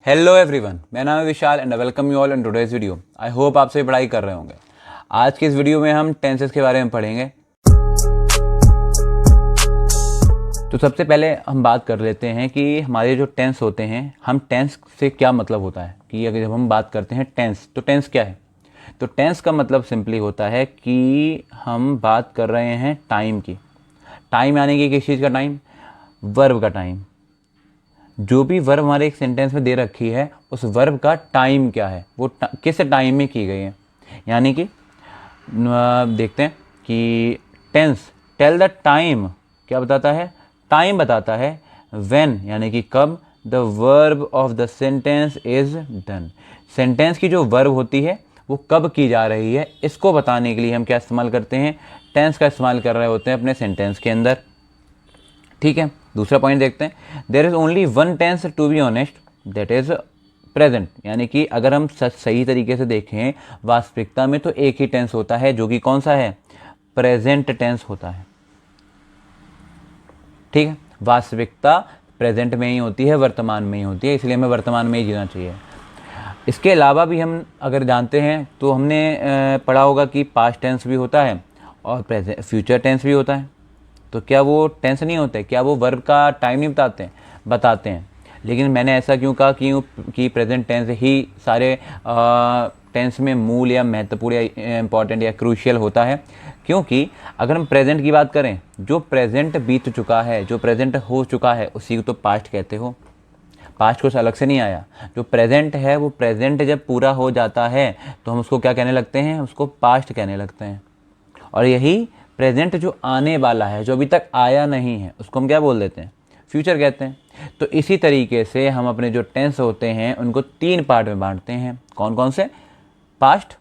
Hello everyone, मेरा नाम है Vishal and welcome you all in today's video. I hope आप सभी पढ़ाई कर रहे होंगे। आज की इस वीडियो में हम टेंसेस के बारे में पढ़ेंगे। तो सबसे पहले हम बात कर लेते हैं कि हमारे जो टेंस होते हैं, हम टेंस से क्या मतलब होता है कि अगर जब हम बात करते हैं टेंस, तो टेंस क्या है। तो टेंस का मतलब सिंपली होता है कि हम बात कर रहे हैं टाइम की। टाइम यानी कि किस चीज़ का टाइम? वर्ब का टाइम। जो भी वर्ब हमारे एक सेंटेंस में दे रखी है, उस वर्ब का टाइम क्या है, वो किस टाइम में की गई है। यानी कि देखते हैं कि टेंस टेल द टाइम क्या बताता है? टाइम बताता है। व्हेन यानी कि कब, the verb of the sentence is done. Sentence की जो वर्ब होती है वो कब की जा रही है, इसको बताने के लिए हम क्या इस्तेमाल करते हैं? टेंस का इस्तेमाल कर रहे होते हैं अपने सेंटेंस के अंदर। ठीक है, दूसरा पॉइंट देखते हैं। There is only one tense to be honest, that is present. यानी कि अगर हम सही तरीके से देखें, वास्तविकता में तो एक ही टेंस होता है, जो कि कौन सा है? प्रेजेंट टेंस होता है। ठीक है, वास्तविकता प्रेजेंट में ही होती है, वर्तमान में ही होती है, इसलिए हमें वर्तमान में ही जीना चाहिए। इसके अलावा भी हम अगर जानते हैं तो हमने पढ़ा होगा कि पास्ट टेंस भी होता है और प्रेजेंट फ्यूचर टेंस भी होता है। तो क्या वो टेंस नहीं होते? क्या वो वर्ब का टाइम नहीं बताते हैं? बताते हैं। लेकिन मैंने ऐसा क्यों कहा कि प्रेजेंट टेंस ही सारे टेंस में मूल या महत्वपूर्ण या इम्पॉर्टेंट या क्रूशियल होता है? क्योंकि अगर हम प्रेजेंट की बात करें, जो प्रेजेंट बीत चुका है, जो प्रेजेंट हो चुका है, उसी को तो पास्ट कहते हो। पास्ट कुछ अलग से नहीं आया। जो प्रेजेंट है, वो प्रेजेंट जब पूरा हो जाता है तो हम उसको क्या कहने लगते हैं? उसको पास्ट कहने लगते हैं। और यही प्रेजेंट जो आने वाला है, जो अभी तक आया नहीं है, उसको हम क्या बोल देते हैं? फ्यूचर कहते हैं। तो इसी तरीके से हम अपने जो टेंस होते हैं उनको तीन पार्ट में बांटते हैं। कौन कौन से? पास्ट,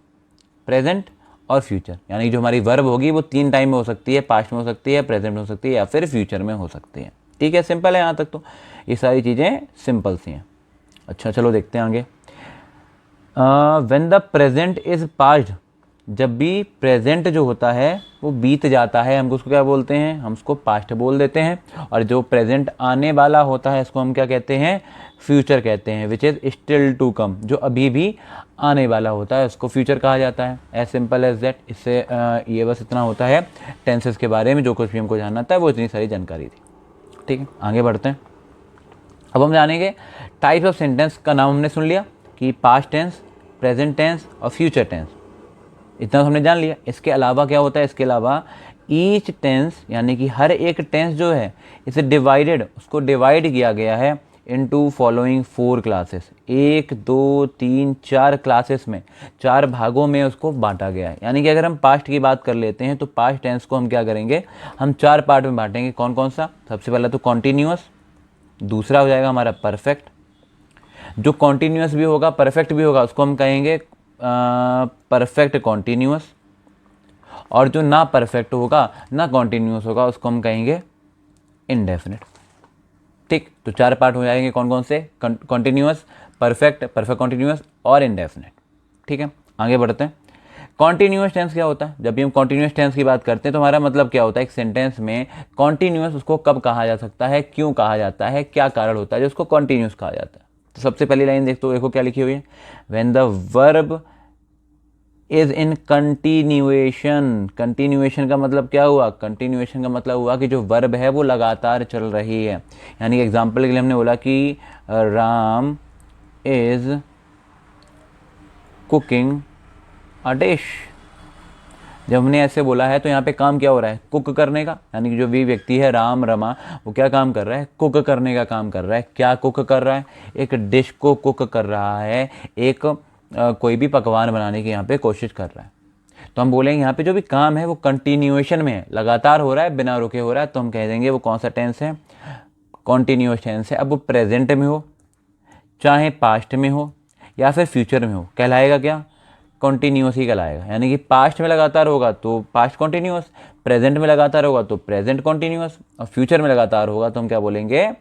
प्रेजेंट और फ्यूचर। यानी जो हमारी वर्ब होगी वो तीन टाइम में हो सकती है, पास्ट में हो सकती है, प्रेजेंट में हो सकती है, या फिर फ्यूचर में हो सकती है। ठीक है, सिंपल है यहाँ तक। तो ये सारी चीज़ें सिंपल सी हैं। अच्छा, चलो देखते हैं आगे। When the present is past, जब भी प्रेजेंट जो होता है वो बीत जाता है, हम उसको क्या बोलते हैं? हम उसको पास्ट बोल देते हैं। और जो प्रेजेंट आने वाला होता है, इसको हम क्या कहते हैं? फ्यूचर कहते हैं। Which is still to come, जो अभी भी आने वाला होता है, उसको फ्यूचर कहा जाता है। As simple as that. इससे ये बस इतना होता है टेंसेस के बारे में, जो कुछ भी हमको जानना था वो इतनी सारी जानकारी थी। ठीक है, आगे बढ़ते हैं। अब हम जानेंगे टाइप्स ऑफ सेंटेंस का नाम हमने सुन लिया कि पास्ट टेंस, प्रेजेंट टेंस और फ्यूचर टेंस। इतना तो हमने जान लिया। इसके अलावा क्या होता है? इसके अलावा ईच टेंस यानी कि हर एक टेंस जो है, इसे डिवाइडेड, उसको डिवाइड किया गया है इनटू फॉलोइंग 4 क्लासेस। 1 2 3 4 क्लासेस में, 4 भागों में उसको बांटा गया है। यानी कि अगर हम पास्ट की बात कर लेते हैं तो पास्ट टेंस को हम क्या करेंगे? हम 4 पार्ट में बांटेंगे। कौन कौन सा? सबसे पहला तो कॉन्टीन्यूअस, दूसरा हो जाएगा हमारा परफेक्ट। जो कॉन्टीन्यूअस भी होगा, परफेक्ट भी होगा, उसको हम कहेंगे परफेक्ट कॉन्टीन्यूअस। और जो ना परफेक्ट होगा, ना कॉन्टीन्यूअस होगा, उसको हम कहेंगे इनडेफिनिट। ठीक, तो 4 पार्ट हो जाएंगे। कौन कौन से? कॉन्टीन्यूअस, परफेक्ट, परफेक्ट कॉन्टीन्यूअस और इनडेफिनिट। ठीक है, आगे बढ़ते हैं। कॉन्टीन्यूअस टेंस क्या होता है? जब भी हम कॉन्टीन्यूअस टेंस की बात करते हैं तो हमारा मतलब क्या होता है? एक सेंटेंस में कॉन्टीन्यूअस उसको कब कहा जा सकता है, क्यों कहा जाता है, क्या कारण होता है जो उसको कॉन्टीन्यूअस कहा जाता है। तो सबसे पहली लाइन देखो क्या लिखी हुई है? When the verb is in continuation. Continuation का मतलब क्या हुआ? कंटिन्यूएशन का मतलब हुआ कि जो वर्ब है वो लगातार चल रही है। यानी कि एग्जाम्पल के लिए हमने बोला कि Ram is cooking a dish. जब हमने ऐसे बोला है तो यहाँ पे काम क्या हो रहा है? कुक करने का। यानी कि जो भी व्यक्ति है, राम रमा, वो क्या काम कर रहा है? कुक करने का काम कर रहा है। क्या कुक कर रहा है? एक डिश को कुक कर रहा है। एक कोई भी पकवान बनाने की यहाँ पे कोशिश कर रहा है। तो हम बोलेंगे यहाँ पे जो भी काम है वो कंटिन्यूएशन में है, लगातार हो रहा है, बिना रुके हो रहा है, तो हम कह देंगे वो कौन सा टेंस है? कॉन्टीन्यूअस टेंस है। अब वो प्रेजेंट में हो, चाहे पास्ट में हो, या फिर फ्यूचर में हो, कहलाएगा क्या? कॉन्टीन्यूअस ही कहलाएगा। यानी कि पास्ट में लगातार होगा तो पास्ट कॉन्टीन्यूअस, प्रेजेंट में लगातार होगा तो प्रेजेंट कॉन्टीन्यूअस, और फ्यूचर में लगातार होगा तो हम क्या बोलेंगे?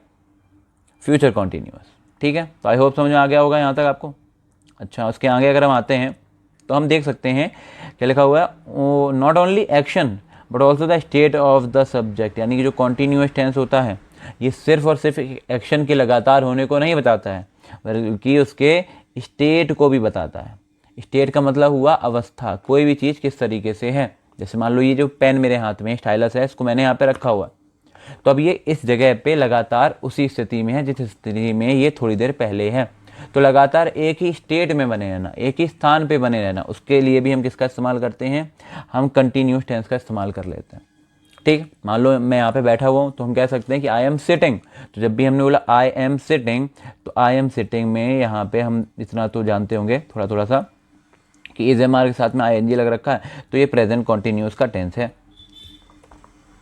Future continuous. ठीक है, तो आई होप समझ में आ गया होगा यहाँ तक आपको। अच्छा, उसके आगे अगर हम आते हैं तो हम देख सकते हैं क्या लिखा हुआ है? Not only action but also the state of the subject. यानी कि जो कॉन्टीन्यूअस टेंस होता है, ये सिर्फ और सिर्फ एक्शन के लगातार होने को नहीं बताता है, बल्कि उसके स्टेट को भी बताता है। स्टेट का मतलब हुआ अवस्था, कोई भी चीज़ किस तरीके से है। जैसे मान लो ये जो पेन मेरे हाथ में स्टाइलस है, इसको मैंने यहाँ पे रखा हुआ है, तो अब ये इस जगह पे लगातार उसी स्थिति में है जिस स्थिति में ये थोड़ी देर पहले है। तो लगातार एक ही स्टेट में बने रहना, एक ही स्थान पे बने रहना, उसके लिए भी हम किसका इस्तेमाल करते हैं, हम कंटिन्यूस टेंस का इस्तेमाल कर लेते हैं। ठीक, मान लो मैं यहाँ पे बैठा हुआ हूँ, तो हम कह सकते हैं कि आई एम सिटिंग। तो जब भी हमने बोला आई एम सिटिंग, तो आई एम सिटिंग में यहाँ पे हम इतना तो जानते होंगे थोड़ा थोड़ा सा कि इज एम आर के साथ में आई एन जी लग रखा है, तो ये प्रेजेंट कॉन्टिन्यूस का टेंस है।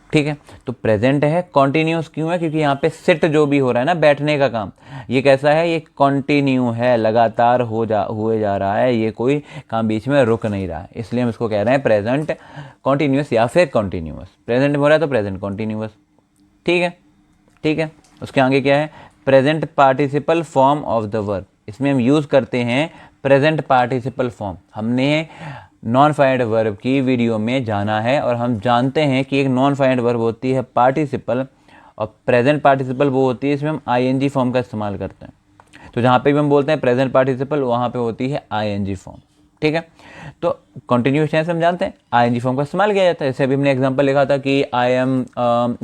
ठीक है, तो प्रेजेंट है, कॉन्टिन्यूस क्यों है, क्योंकि यहाँ पे सिट जो भी हो रहा है ना, बैठने का काम, ये कैसा है, ये कॉन्टिन्यू है, लगातार हुए जा रहा है, ये कोई काम बीच में रुक नहीं रहा है, इसलिए हम इसको कह रहे हैं प्रेजेंट कॉन्टिन्यूस या फिर कॉन्टिन्यूस। प्रेजेंट में हो रहा है तो प्रेजेंट कॉन्टिन्यूस। ठीक है, ठीक है। उसके आगे क्या है, present participle form of the verb. इसमें हम यूज़ करते हैं प्रेजेंट पार्टिसिपल फॉर्म। हमने नॉन फाइनेट वर्ब की वीडियो में जाना है और हम जानते हैं कि एक नॉन फाइनेट वर्ब होती है पार्टिसिपल, और प्रेजेंट पार्टिसिपल वो होती है इसमें हम आईएनजी फॉर्म का इस्तेमाल करते हैं। तो जहाँ पे भी हम बोलते हैं प्रेजेंट पार्टिसिपल, वहाँ पे होती है आईएनजी फॉर्म। ठीक है, तो कंटिन्यूस टेंस हम जानते हैं आईएनजी फॉर्म का इस्तेमाल किया जाता है। जैसे अभी हमने एग्जांपल लिखा था कि आई एम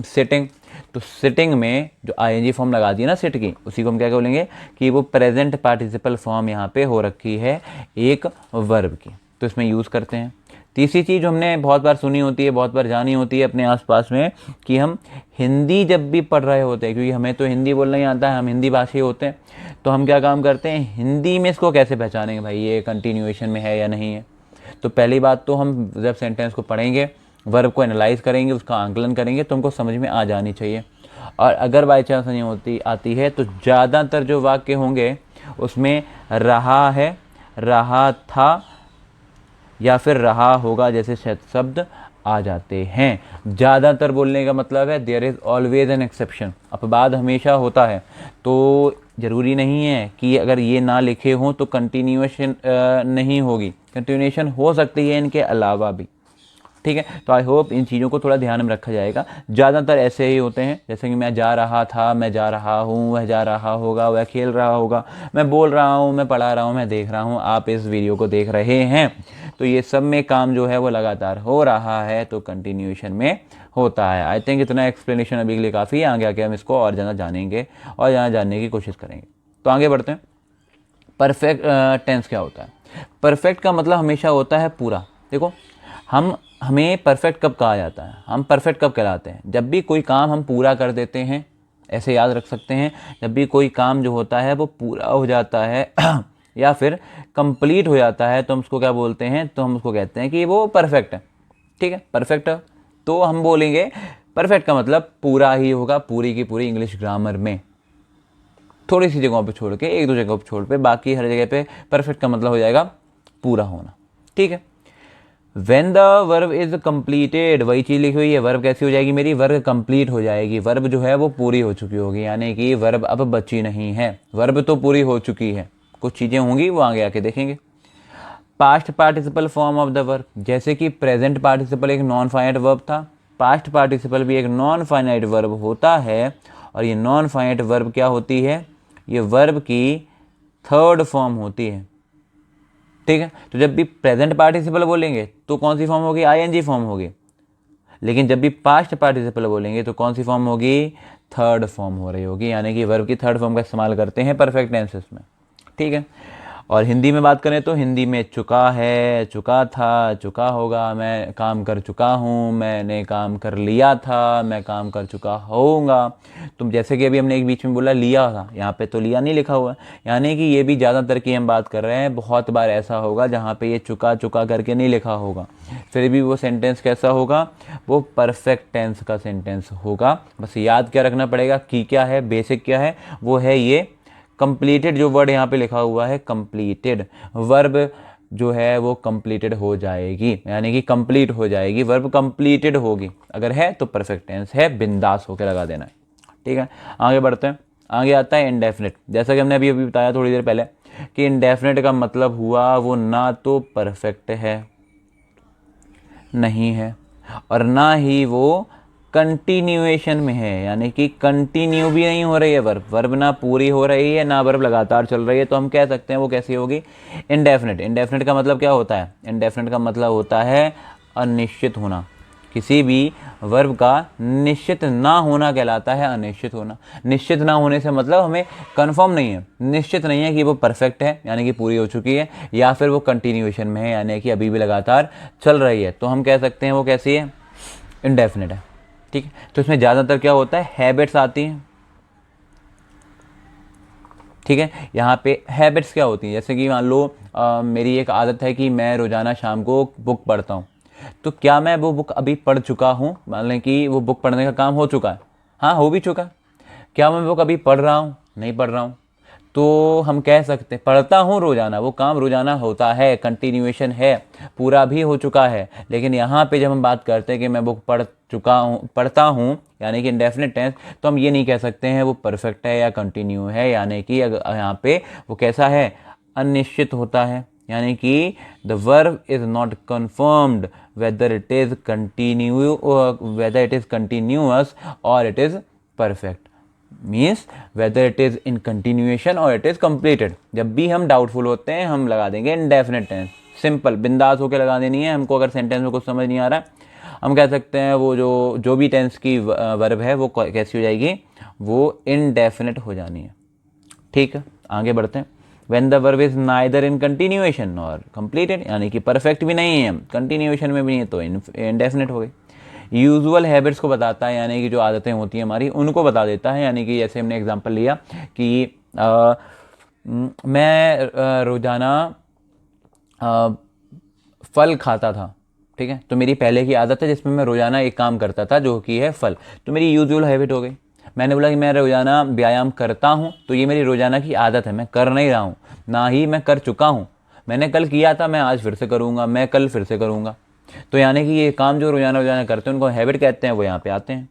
सिटिंग, तो सिटिंग में जो आईएनजी फॉर्म लगा दी ना सिट की, उसी को हम क्या बोलेंगे कि वो प्रेजेंट पार्टिसिपल फॉर्म यहाँ पे हो रखी है एक वर्ब की, तो इसमें यूज़ करते हैं। तीसरी चीज़ जो हमने बहुत बार सुनी होती है, बहुत बार जानी होती है अपने आसपास में, कि हम हिंदी जब भी पढ़ रहे होते हैं, क्योंकि हमें तो हिंदी बोलना ही आता है, हम हिंदी भाषी होते हैं, तो हम क्या काम करते हैं, हिंदी में इसको कैसे पहचानेंगे भाई ये कंटिन्यूएशन में है या नहीं है। तो पहली बात तो हम जब सेंटेंस को पढ़ेंगे, वर्ब को एनालाइज करेंगे, उसका आंकलन करेंगे, तो हमको समझ में आ जानी चाहिए। और अगर बाई चांस नहीं आती है, तो ज़्यादातर जो वाक्य होंगे उसमें रहा है, रहा था या फिर रहा होगा जैसे शब्द आ जाते हैं। ज़्यादातर बोलने का मतलब है there is always an exception, अपवाद हमेशा होता है। तो ज़रूरी नहीं है कि अगर ये ना लिखे हों तो कंटिन्यूएशन नहीं होगी, कंटिन्यूएशन हो सकती है इनके अलावा भी। ठीक है, तो आई होप इन चीज़ों को थोड़ा ध्यान में रखा जाएगा। ज़्यादातर ऐसे ही होते हैं, जैसे कि मैं जा रहा था, मैं जा रहा हूँ, वह जा रहा होगा, वह खेल रहा होगा, मैं बोल रहा हूँ, मैं पढ़ा रहा हूँ, मैं देख रहा हूँ, आप इस वीडियो को देख रहे हैं, तो ये सब में काम जो है वो लगातार हो रहा है, तो कंटिन्यूएशन में होता है। आई थिंक इतना एक्सप्लेनेशन अभी के लिए काफ़ी है, आगे आके हम इसको और ज़्यादा जानेंगे और ज़्यादा जानने की कोशिश करेंगे। तो आगे बढ़ते हैं। परफेक्ट टेंस क्या होता है? परफेक्ट का मतलब हमेशा होता है पूरा। देखो, हमें परफेक्ट कब कहा जाता है, हम परफेक्ट कब कहलाते हैं, जब भी कोई काम हम पूरा कर देते हैं। ऐसे याद रख सकते हैं, जब भी कोई काम जो होता है वो पूरा हो जाता है या फिर कंप्लीट हो जाता है, तो हम उसको क्या बोलते हैं, तो हम उसको कहते हैं कि वो परफेक्ट है। ठीक है, परफेक्ट है, तो हम बोलेंगे परफेक्ट का मतलब पूरा ही होगा, पूरी की पूरी इंग्लिश ग्रामर में। थोड़ी सी जगहों पे छोड़ के, एक दो जगहों पे छोड़ पे, बाकी हर जगह पे परफेक्ट का मतलब हो जाएगा पूरा होना। ठीक है, When the verb is completed, वही चीज़ लिखी हुई है, वर्ब कैसी हो जाएगी मेरी, वर्ब कंप्लीट हो जाएगी, वर्ब जो है वो पूरी हो चुकी होगी, यानी कि वर्ब अब बची नहीं है, वर्ब तो पूरी हो चुकी है, कुछ चीज़ें होंगी वो आगे आके देखेंगे। Past participle form of the verb, जैसे कि प्रेजेंट पार्टिसिपल एक नॉन फाइनाइट वर्ब था, पास्ट पार्टिसिपल भी एक नॉन फाइनाइट वर्ब होता है, और ये नॉन फाइनाइट वर्ब क्या होती है, ये वर्ब की थर्ड फॉर्म होती है। ठीक है, तो जब भी प्रेजेंट पार्टिसिपल बोलेंगे तो कौन सी फॉर्म होगी, आईएनजी फॉर्म होगी, लेकिन जब भी पास्ट पार्टिसिपल बोलेंगे तो कौन सी फॉर्म होगी, थर्ड फॉर्म हो रही होगी, यानी कि वर्ब की थर्ड फॉर्म का इस्तेमाल करते हैं परफेक्ट टेंसेस में। ठीक है, और हिंदी में बात करें तो हिंदी में चुका है, चुका था, चुका होगा, मैं काम कर चुका हूँ, मैंने काम कर लिया था, मैं काम कर चुका होऊंगा। तुम जैसे कि अभी हमने एक बीच में बोला लिया था, यहाँ पे तो लिया नहीं लिखा हुआ है, यानी कि ये भी ज़्यादातर की हम बात कर रहे हैं। बहुत बार ऐसा होगा जहाँ पे ये चुका चुका करके नहीं लिखा होगा, फिर भी वो सेंटेंस कैसा होगा, वो परफेक्ट टेंस का सेंटेंस होगा। बस याद क्या रखना पड़ेगा कि क्या है, बेसिक क्या है, वो है ये कंप्लीटेड, जो वर्ड यहाँ पे लिखा हुआ है कंप्लीटेड, वर्ब जो है वो कंप्लीटेड हो जाएगी, यानी कि कंप्लीट हो जाएगी, वर्ब कंप्लीटेड होगी, अगर है तो परफेक्ट टेंस है, बिंदास होकर लगा देना है। ठीक है, आगे बढ़ते हैं। आगे आता है इंडेफिनिट, जैसा कि हमने अभी बताया थोड़ी देर पहले कि इंडेफिनिट का मतलब हुआ वो ना तो परफेक्ट है, नहीं है, और ना ही वो कंटिन्यूएशन में है, यानी कि कंटिन्यू भी नहीं हो रही है वर्ब, वर्ब ना पूरी हो रही है ना वर्ब लगातार चल रही है, तो हम कह सकते हैं वो कैसी होगी, इंडेफिनिट। इंडेफिनिट का मतलब क्या होता है, इंडेफिनिट का मतलब होता है अनिश्चित होना। किसी भी वर्ब का निश्चित ना होना कहलाता है अनिश्चित होना। निश्चित ना होने से मतलब हमें कंफर्म नहीं है, निश्चित नहीं है कि वो परफेक्ट है यानी कि पूरी हो चुकी है, या फिर वो कंटिन्यूएशन में है यानी कि अभी भी लगातार चल रही है, तो हम कह सकते हैं वो कैसी है, इंडेफिनिट है। ठीक है, तो इसमें ज़्यादातर क्या होता है, हैबिट्स आती हैं। ठीक है, यहाँ पे हैबिट्स क्या होती हैं, जैसे कि मान लो मेरी एक आदत है कि मैं रोज़ाना शाम को बुक पढ़ता हूँ, तो क्या मैं वो बुक अभी पढ़ चुका हूँ, मान लें कि वो बुक पढ़ने का काम हो चुका है, हाँ हो भी चुका है, क्या मैं बुक अभी पढ़ रहा हूँ, नहीं पढ़ रहा हूँ, तो हम कह सकते हैं पढ़ता हूँ रोज़ाना, वो काम रोज़ाना होता है, कंटिन्यूएशन है, पूरा भी हो चुका है। लेकिन यहाँ पे जब हम बात करते हैं कि मैं बुक पढ़ चुका हूँ, पढ़ता हूँ यानी कि इंडेफिनिट टेंस, तो हम ये नहीं कह सकते हैं वो परफेक्ट है या कंटिन्यू है, यानी कि यहाँ पे वो कैसा है, अनिश्चित होता है, यानी कि the verb is not confirmed whether it is continue whether it is continuous or it is perfect, means whether it is in continuation or it is completed। जब भी हम डाउटफुल होते हैं हम लगा देंगे इंडेफिनिट टेंस, सिंपल बिंदास होकर लगा देनी है हमको। अगर सेंटेंस में कुछ समझ नहीं आ रहा है हम कह सकते हैं वो जो भी टेंस की वर्ब है वो कैसी हो जाएगी, वो इनडेफिनिट हो जानी है। ठीक है, आगे बढ़ते हैं। When the verb is neither in continuation or completed, यानी कि परफेक्ट भी नहीं है, कंटिन्यूएशन में भी नहीं है, तो इंडेफिनिट हो गई। यूजुअल हैबिट्स को बताता है, यानी कि जो आदतें होती हैं हमारी उनको बता देता है, यानी कि जैसे हमने एग्जांपल लिया कि मैं रोज़ाना फल खाता था। ठीक है, तो मेरी पहले की आदत है जिसमें मैं रोज़ाना एक काम करता था जो कि है फल, तो मेरी यूजुअल हैबिट हो गई। मैंने बोला कि मैं रोज़ाना व्यायाम करता हूँ, तो ये मेरी रोज़ाना की आदत है, मैं कर नहीं रहा हूँ, ना ही मैं कर चुका हूँ। मैंने कल किया था, मैं आज फिर से करूँगा, मैं कल फिर से करूँगा, तो यानी कि ये काम जो रोज़ाना रोज़ाना करते हैं उनको हैबिट कहते हैं, वो यहाँ पे आते हैं।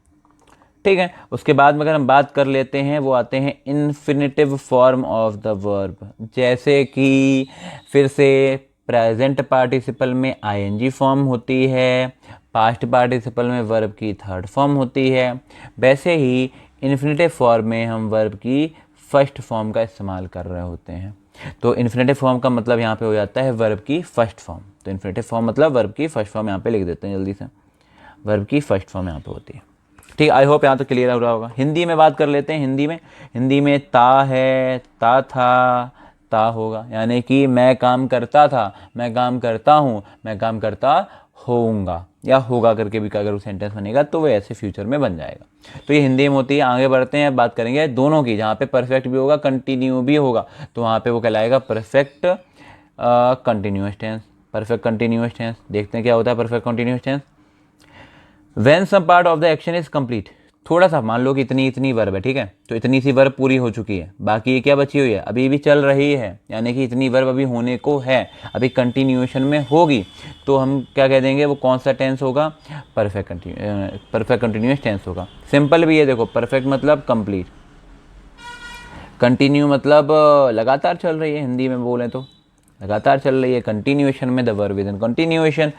ठीक है, उसके बाद में अगर हम बात कर लेते हैं वो आते हैं infinitive form of the verb, जैसे कि फिर से प्रेजेंट पार्टिसिपल में आईएनजी फॉर्म होती है, पास्ट पार्टिसिपल में वर्ब की थर्ड फॉर्म होती है, वैसे ही इन्फिनिटिव फॉर्म में हम वर्ब की फर्स्ट फॉर्म का इस्तेमाल कर रहे होते हैं। तो इन्फिनिटिव फॉर्म का मतलब यहाँ पे हो जाता है वर्ब की फर्स्ट फॉर्म, तो इन्फिनिटिव फॉर्म मतलब वर्ब की फर्स्ट फॉर्म यहाँ पे लिख देते हैं जल्दी से, वर्ब की फर्स्ट फॉर्म यहाँ पे होती है। ठीक, आई होप यहाँ तो क्लियर हो रहा होगा। हिंदी में बात कर लेते हैं। हिंदी में ता है, ता था, ता होगा, यानी कि मैं काम करता था, मैं काम करता हूँ, मैं काम करता होऊंगा, या होगा करके भी अगर वो सेंटेंस बनेगा तो वो ऐसे फ्यूचर में बन जाएगा। तो ये हिंदी में होती है। आगे बढ़ते हैं, बात करेंगे दोनों की, जहाँ पे परफेक्ट भी होगा कंटिन्यू भी होगा, तो वहाँ पे वो कहलाएगा perfect continuous tense. Perfect continuous tense देखते हैं क्या होता है perfect continuous tense. When some part of the action is complete, थोड़ा सा मान लो कि इतनी वर्ब है, ठीक है, तो इतनी सी वर्ब पूरी हो चुकी है, बाकी ये क्या बची हुई है, अभी भी चल रही है, यानी कि इतनी वर्ब अभी होने को है, अभी कंटिन्यूएशन में होगी, तो हम क्या कह देंगे, वो कौन सा टेंस होगा, परफेक्ट कंटिन्यूअस टेंस होगा। सिंपल भी है, देखो परफेक्ट मतलब कंप्लीट, कंटिन्यू मतलब लगातार चल रही है, हिंदी में बोलें तो लगातार चल रही है, कंटिन्यूएशन में the verb is in continuation.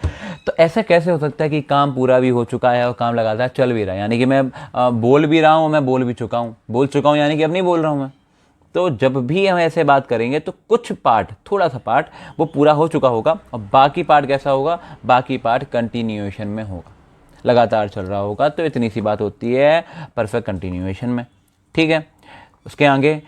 तो ऐसा कैसे हो सकता है कि काम पूरा भी हो चुका है और काम लगातार चल भी रहा है, यानी कि मैं बोल भी रहा हूँ, मैं बोल भी चुका हूँ यानी कि अब नहीं बोल रहा हूँ मैं। तो जब भी हम ऐसे बात करेंगे तो कुछ पार्ट, थोड़ा सा पार्ट वो पूरा हो चुका होगा और बाकी पार्ट कैसा होगा, बाकी पार्ट कंटिन्यूएशन में होगा, लगातार चल रहा होगा। तो इतनी सी बात होती है परफेक्ट कंटिन्यूएशन में। ठीक है, उसके आगे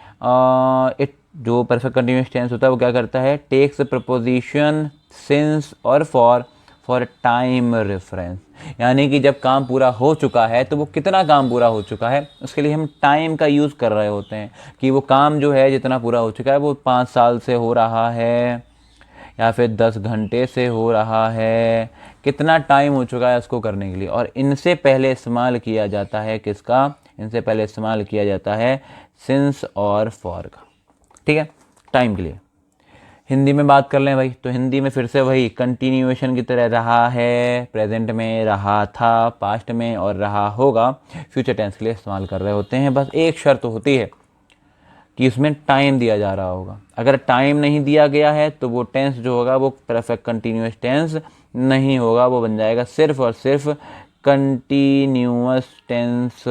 जो परफेक्ट कंटिन्यूअस टेंस होता है वो क्या करता है, टेक्स प्रपोजिशन सिंस और फॉर टाइम रेफरेंस, यानी कि जब काम पूरा हो चुका है तो वो कितना काम पूरा हो चुका है उसके लिए हम टाइम का यूज़ कर रहे होते हैं, कि वो काम जो है जितना पूरा हो चुका है वो 5 साल से हो रहा है या फिर 10 घंटे से हो रहा है, कितना टाइम हो चुका है उसको करने के लिए। और इनसे पहले इस्तेमाल किया जाता है किसका, इनसे पहले इस्तेमाल किया जाता है सिंस और फॉर का। ठीक है, टाइम के लिए। हिंदी में बात कर लें भाई, तो हिंदी में फिर से वही कंटिन्यूएशन की तरह रहा है, प्रेजेंट में, रहा था पास्ट में, और रहा होगा फ्यूचर टेंस के लिए इस्तेमाल कर रहे होते हैं। बस एक शर्त होती है कि उसमें टाइम दिया जा रहा होगा, अगर टाइम नहीं दिया गया है तो वो टेंस जो होगा वो परफेक्ट कंटिन्यूअस टेंस नहीं होगा, वो बन जाएगा सिर्फ और सिर्फ कंटिन्यूअस टेंस,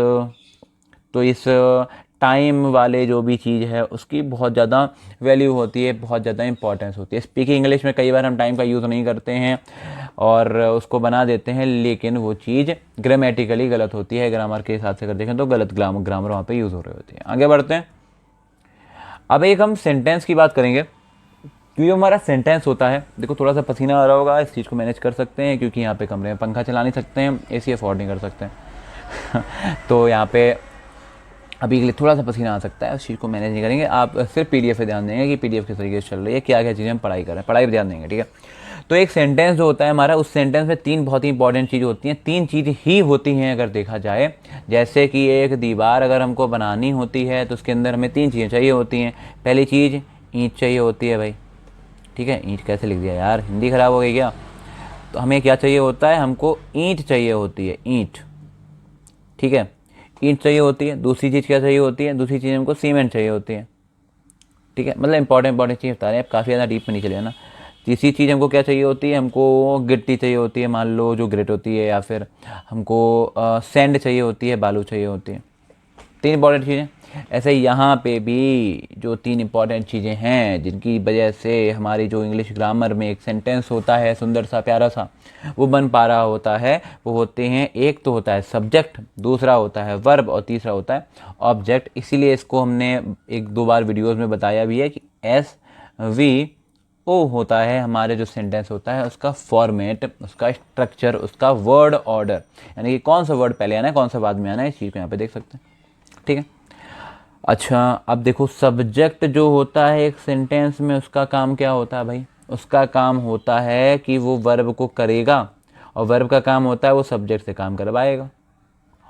तो इस टाइम वाले जो भी चीज़ है उसकी बहुत ज़्यादा वैल्यू होती है, बहुत ज़्यादा इंपॉर्टेंस होती है। स्पीकिंग इंग्लिश में कई बार हम टाइम का यूज़ नहीं करते हैं और उसको बना देते हैं, लेकिन वो चीज़ ग्रामेटिकली गलत होती है। ग्रामर के हिसाब से अगर देखें तो गलत ग्रामर वहाँ पे यूज़ हो रही होती है। आगे बढ़ते हैं। अब एक हम सेंटेंस की बात करेंगे। क्योंकि हमारा सेंटेंस होता है, देखो थोड़ा सा पसीना आ रहा होगा, इस चीज़ को मैनेज कर सकते हैं क्योंकि यहाँ पे कमरे में पंखा चला नहीं सकते हैं, एसी अफोर्ड नहीं कर सकते हैं तो यहाँ पे अभी के लिए थोड़ा सा पसीना आ सकता है, उस चीज़ को मैनेज नहीं करेंगे। आप सिर्फ पीडीएफ पे ध्यान देंगे कि पीडीएफ किस तरीके से चल रही है, क्या क्या चीज़ें हम पढ़ाई कर रहे हैं, पढ़ाई पर ध्यान देंगे, ठीक है। तो एक सेंटेंस जो होता है हमारा, उस सेंटेंस में 3 बहुत ही इंपॉर्टेंट चीज़ होती हैं। 3 चीज़ ही होती हैं अगर देखा जाए। जैसे कि एक दीवार अगर हमको बनानी होती है तो उसके अंदर हमें 3 चीज़ें चाहिए होती हैं। पहली चीज़ ईंट चाहिए होती है भाई, ठीक है। ईंट कैसे लिख दिया यार, हिंदी ख़राब हो गई क्या। तो हमें क्या चाहिए होता है, हमको ईंट चाहिए होती है, ईंट, ठीक है, ईंट चाहिए होती है। दूसरी चीज़ क्या चाहिए होती है, दूसरी चीज़ हमको सीमेंट चाहिए होती है, ठीक है। मतलब इंपॉर्टेंट चीज़ बता रहे हैं, आप काफ़ी ज़्यादा डीप में नहीं चले ना। तीसरी चीज़ हमको क्या चाहिए होती है, हमको गिट्टी चाहिए होती है, मान लो जो ग्रेट होती है, या फिर हमको सैंड चाहिए होती है, बालू चाहिए होती है। 3 इंपॉर्टेंट चीज़ें। ऐसे यहाँ पे भी जो 3 इंपॉर्टेंट चीज़ें हैं जिनकी वजह से हमारी जो इंग्लिश ग्रामर में एक सेंटेंस होता है सुंदर सा प्यारा सा वो बन पा रहा होता है, वो होते हैं, एक तो होता है सब्जेक्ट, दूसरा होता है वर्ब और तीसरा होता है ऑब्जेक्ट। इसीलिए इसको हमने 1-2 बार वीडियोज़ में बताया भी है कि SVO होता है हमारे जो सेंटेंस होता है उसका फॉर्मेट, उसका स्ट्रक्चर, उसका वर्ड ऑर्डर, यानी कि कौन सा वर्ड पहले आना है कौन सा बाद में आना है, इस चीज़ को यहाँ पे देख सकते हैं, ठीक है। अच्छा अब देखो, सब्जेक्ट जो होता है एक सेंटेंस में उसका काम क्या होता है भाई, उसका काम होता है कि वो वर्ब को करेगा, और वर्ब का काम होता है वो सब्जेक्ट से काम करवाएगा,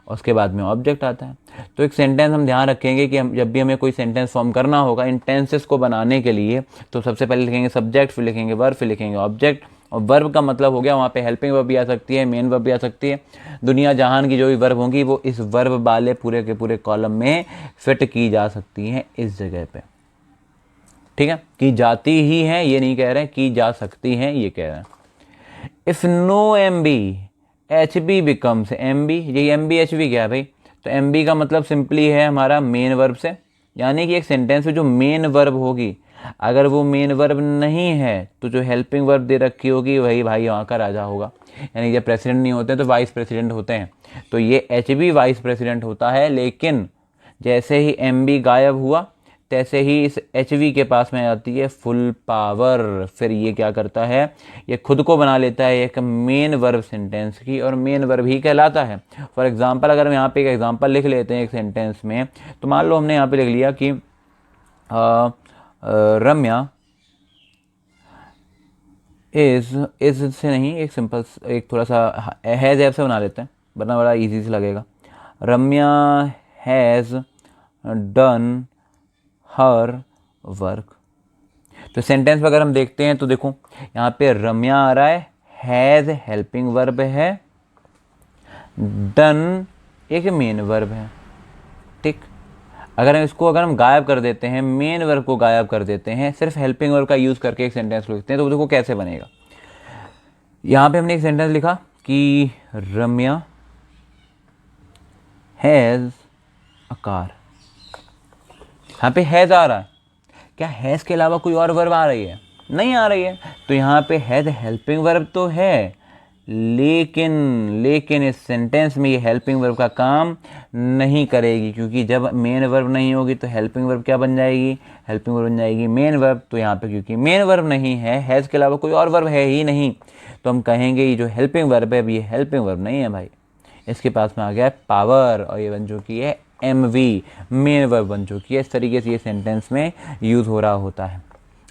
और उसके बाद में ऑब्जेक्ट आता है। तो एक सेंटेंस हम ध्यान रखेंगे कि हम जब भी हमें कोई सेंटेंस फॉर्म करना होगा इन टेंसेस को बनाने के लिए, तो सबसे पहले लिखेंगे सब्जेक्ट, फिर लिखेंगे वर्ब, फिर लिखेंगे ऑब्जेक्ट। और वर्ब का मतलब हो गया वहाँ पे हेल्पिंग वर्ब भी आ सकती है, मेन वर्ब भी आ सकती है। दुनिया जहान की जो भी वर्ब होंगी वो इस वर्ब वाले पूरे के पूरे कॉलम में फिट की जा सकती हैं इस जगह पे, ठीक है। की जाती ही हैं ये नहीं कह रहे हैं, की जा सकती हैं ये कह रहे हैं। If no M B H B becomes M B, ये एम बी एच बी क्या है भाई, तो एम बी का मतलब सिंपली है हमारा मेन वर्ब से, यानी कि एक सेंटेंस में जो मेन वर्ब होगी अगर वो मेन वर्ब नहीं है तो जो हेल्पिंग वर्ब दे रखी होगी वही भाई वहाँ का राजा होगा। यानी जब प्रेसिडेंट नहीं होते तो वाइस प्रेसिडेंट होते हैं, तो ये एच बी वाइस प्रेसिडेंट होता है। लेकिन जैसे ही एम बी गायब हुआ तैसे ही इस एच वी के पास में आती है फुल पावर, फिर ये क्या करता है, ये खुद को बना लेता है एक मेन वर्ब सेंटेंस की, और मेन वर्ब ही कहलाता है। फॉर एग्जांपल अगर हम यहाँ पे एक एग्जांपल लिख लेते हैं एक सेंटेंस में, तो मान लो हमने यहाँ पे लिख लिया कि रम्या इज से नहीं, एक सिंपल एक थोड़ा सा हैज़ ऐप से बना लेते हैं वरना बड़ा इजी से लगेगा। रम्या हैज़ डन हर वर्क। तो सेंटेंस में अगर हम देखते हैं तो देखो यहाँ पे रम्या आ रहा है, हैज़ हेल्पिंग वर्ब है, डन एक मेन वर्ब है, ठीक। अगर हम गायब कर देते हैं, मेन वर्ब को गायब कर देते हैं, सिर्फ हेल्पिंग वर्ब का यूज़ करके एक सेंटेंस लिखते हैं, तो देखो कैसे बनेगा। यहाँ पे हमने एक सेंटेंस लिखा कि रम्या हैज़ अ कार, यहाँ पे हैज़ आ रहा है, क्या हैज़ के अलावा कोई और वर्ब आ रही है, नहीं आ रही है। तो यहाँ पे हैज़ हेल्पिंग वर्ब तो है, लेकिन इस सेंटेंस में ये हेल्पिंग वर्ब का काम नहीं करेगी, क्योंकि जब मेन वर्ब नहीं होगी तो हेल्पिंग वर्ब क्या बन जाएगी, हेल्पिंग वर्ब बन जाएगी मेन वर्ब। तो यहाँ पे क्योंकि मेन वर्ब नहीं है, हैज़ के अलावा कोई और वर्ब है ही नहीं, तो हम कहेंगे ये जो हेल्पिंग वर्ब है ये हेल्पिंग वर्ब नहीं है भाई, इसके पास में आ गया पावर, और ये बन चुकी है एम वी, मेन वर्ब बन चुकी है। इस तरीके से ये सेंटेंस में यूज़ हो रहा होता है।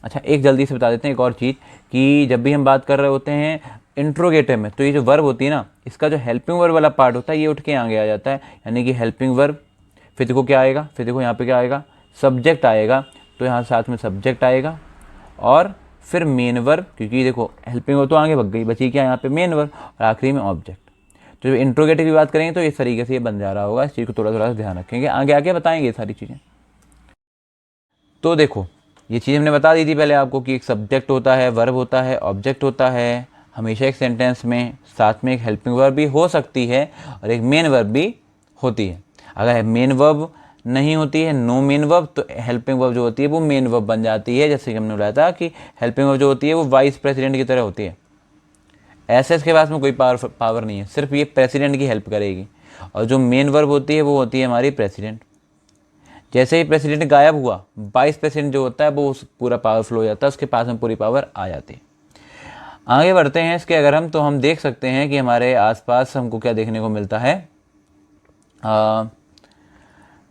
अच्छा एक जल्दी से बता देते हैं एक और चीज़, कि जब भी हम बात कर रहे होते हैं इंट्रोगेटिव में, तो ये जो वर्ब होती है ना, इसका जो हेल्पिंग वर्ब वाला पार्ट होता है ये उठ के आगे आ जाता है, यानी कि हेल्पिंग वर्ब, फिर देखो क्या आएगा, फिर देखो यहाँ पे क्या आएगा, सब्जेक्ट आएगा, तो यहाँ साथ में सब्जेक्ट आएगा, और फिर मेन वर्ब, क्योंकि देखो हेल्पिंग वर्ब तो आगे भग गई, बची क्या यहाँ पे मेन वर्ब, और आखिरी में ऑब्जेक्ट। तो जब इंट्रोगेटिव की बात करेंगे तो इस तरीके से ये बन जा रहा होगा, इस चीज़ को थोड़ा थोड़ा सा ध्यान रखेंगे, आगे आगे बताएंगे ये सारी चीज़ें। तो देखो ये चीज़ हमने बता दी थी पहले आपको कि एक सब्जेक्ट होता है, वर्ब होता है, ऑब्जेक्ट होता है, हमेशा एक सेंटेंस में साथ में एक हेल्पिंग वर्ब भी हो सकती है और एक मेन वर्ब भी होती है। अगर मेन वर्ब नहीं होती है, नो मेन वर्ब, तो हेल्पिंग वर्ब जो होती है वो मेन वर्ब बन जाती है। जैसे कि हमने बताया था कि हेल्पिंग वर्ब जो होती है वो वाइस प्रेसिडेंट की तरह होती है। ऐसे इसके पास में कोई पावर नहीं है, सिर्फ ये प्रेसिडेंट की हेल्प करेगी। और जो मेन वर्ब होती है वो होती है हमारी प्रेसिडेंट। जैसे ही प्रेसिडेंट गायब हुआ, वाइस प्रेसिडेंट जो होता है वो पूरा पावरफुल हो जाता है, उसके पास में पूरी पावर आ जाती है। आगे बढ़ते हैं इसके अगर हम, तो हम देख सकते हैं कि हमारे आसपास हमको क्या देखने को मिलता है।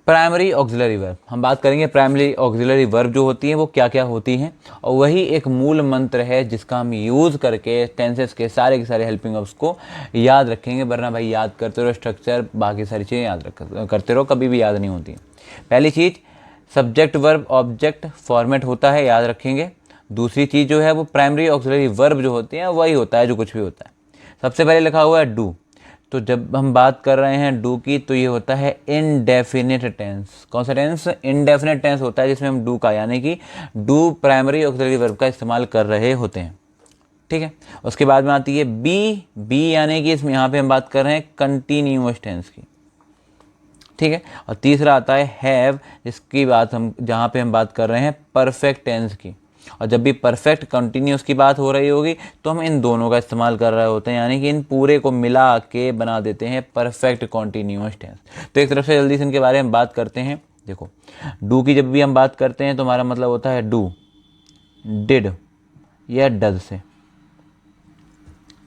प्राइमरी ऑक्सिलरी वर्ब, हम बात करेंगे प्राइमरी ऑक्सिलरी वर्ब जो होती हैं वो क्या क्या होती हैं, और वही एक मूल मंत्र है जिसका हम यूज़ करके टेंसेस के सारे हेल्पिंग वर्ब्स को याद रखेंगे। वरना भाई याद करते रहो स्ट्रक्चर, बाकी सारी चीज़ें याद करते रहो, कभी भी याद नहीं होती। पहली चीज़ सब्जेक्ट वर्ब ऑब्जेक्ट फॉर्मेट होता है, याद रखेंगे। दूसरी चीज़ जो है वो प्राइमरी ऑक्सिलरी वर्ब जो होती हैं वही होता है जो कुछ भी होता है। सबसे पहले लिखा हुआ है डू, तो जब हम बात कर रहे हैं डू की तो ये होता है इनडेफिनिट टेंस। कौन सा टेंस? इनडेफिनिट टेंस होता है जिसमें हम डू का यानी कि डू प्राइमरी ऑक्सिलरी वर्ब का इस्तेमाल कर रहे होते हैं। ठीक है, उसके बाद में आती है बी। बी यानी कि इसमें यहाँ पे हम बात कर रहे हैं कंटिन्यूअस टेंस की। ठीक है, और तीसरा आता है हैव, जिसकी बात हम जहाँ पे हम बात कर रहे हैं परफेक्ट टेंस की। और जब भी परफेक्ट कंटिन्यूस की बात हो रही होगी तो हम इन दोनों का इस्तेमाल कर रहे होते हैं, यानी कि इन पूरे को मिला के बना देते हैं परफेक्ट कंटिन्यूअस टेंस। तो एक तरफ से जल्दी से इनके बारे में बात करते हैं। देखो, डू की जब भी हम बात करते हैं तो हमारा मतलब होता है डू, डिड या डज से।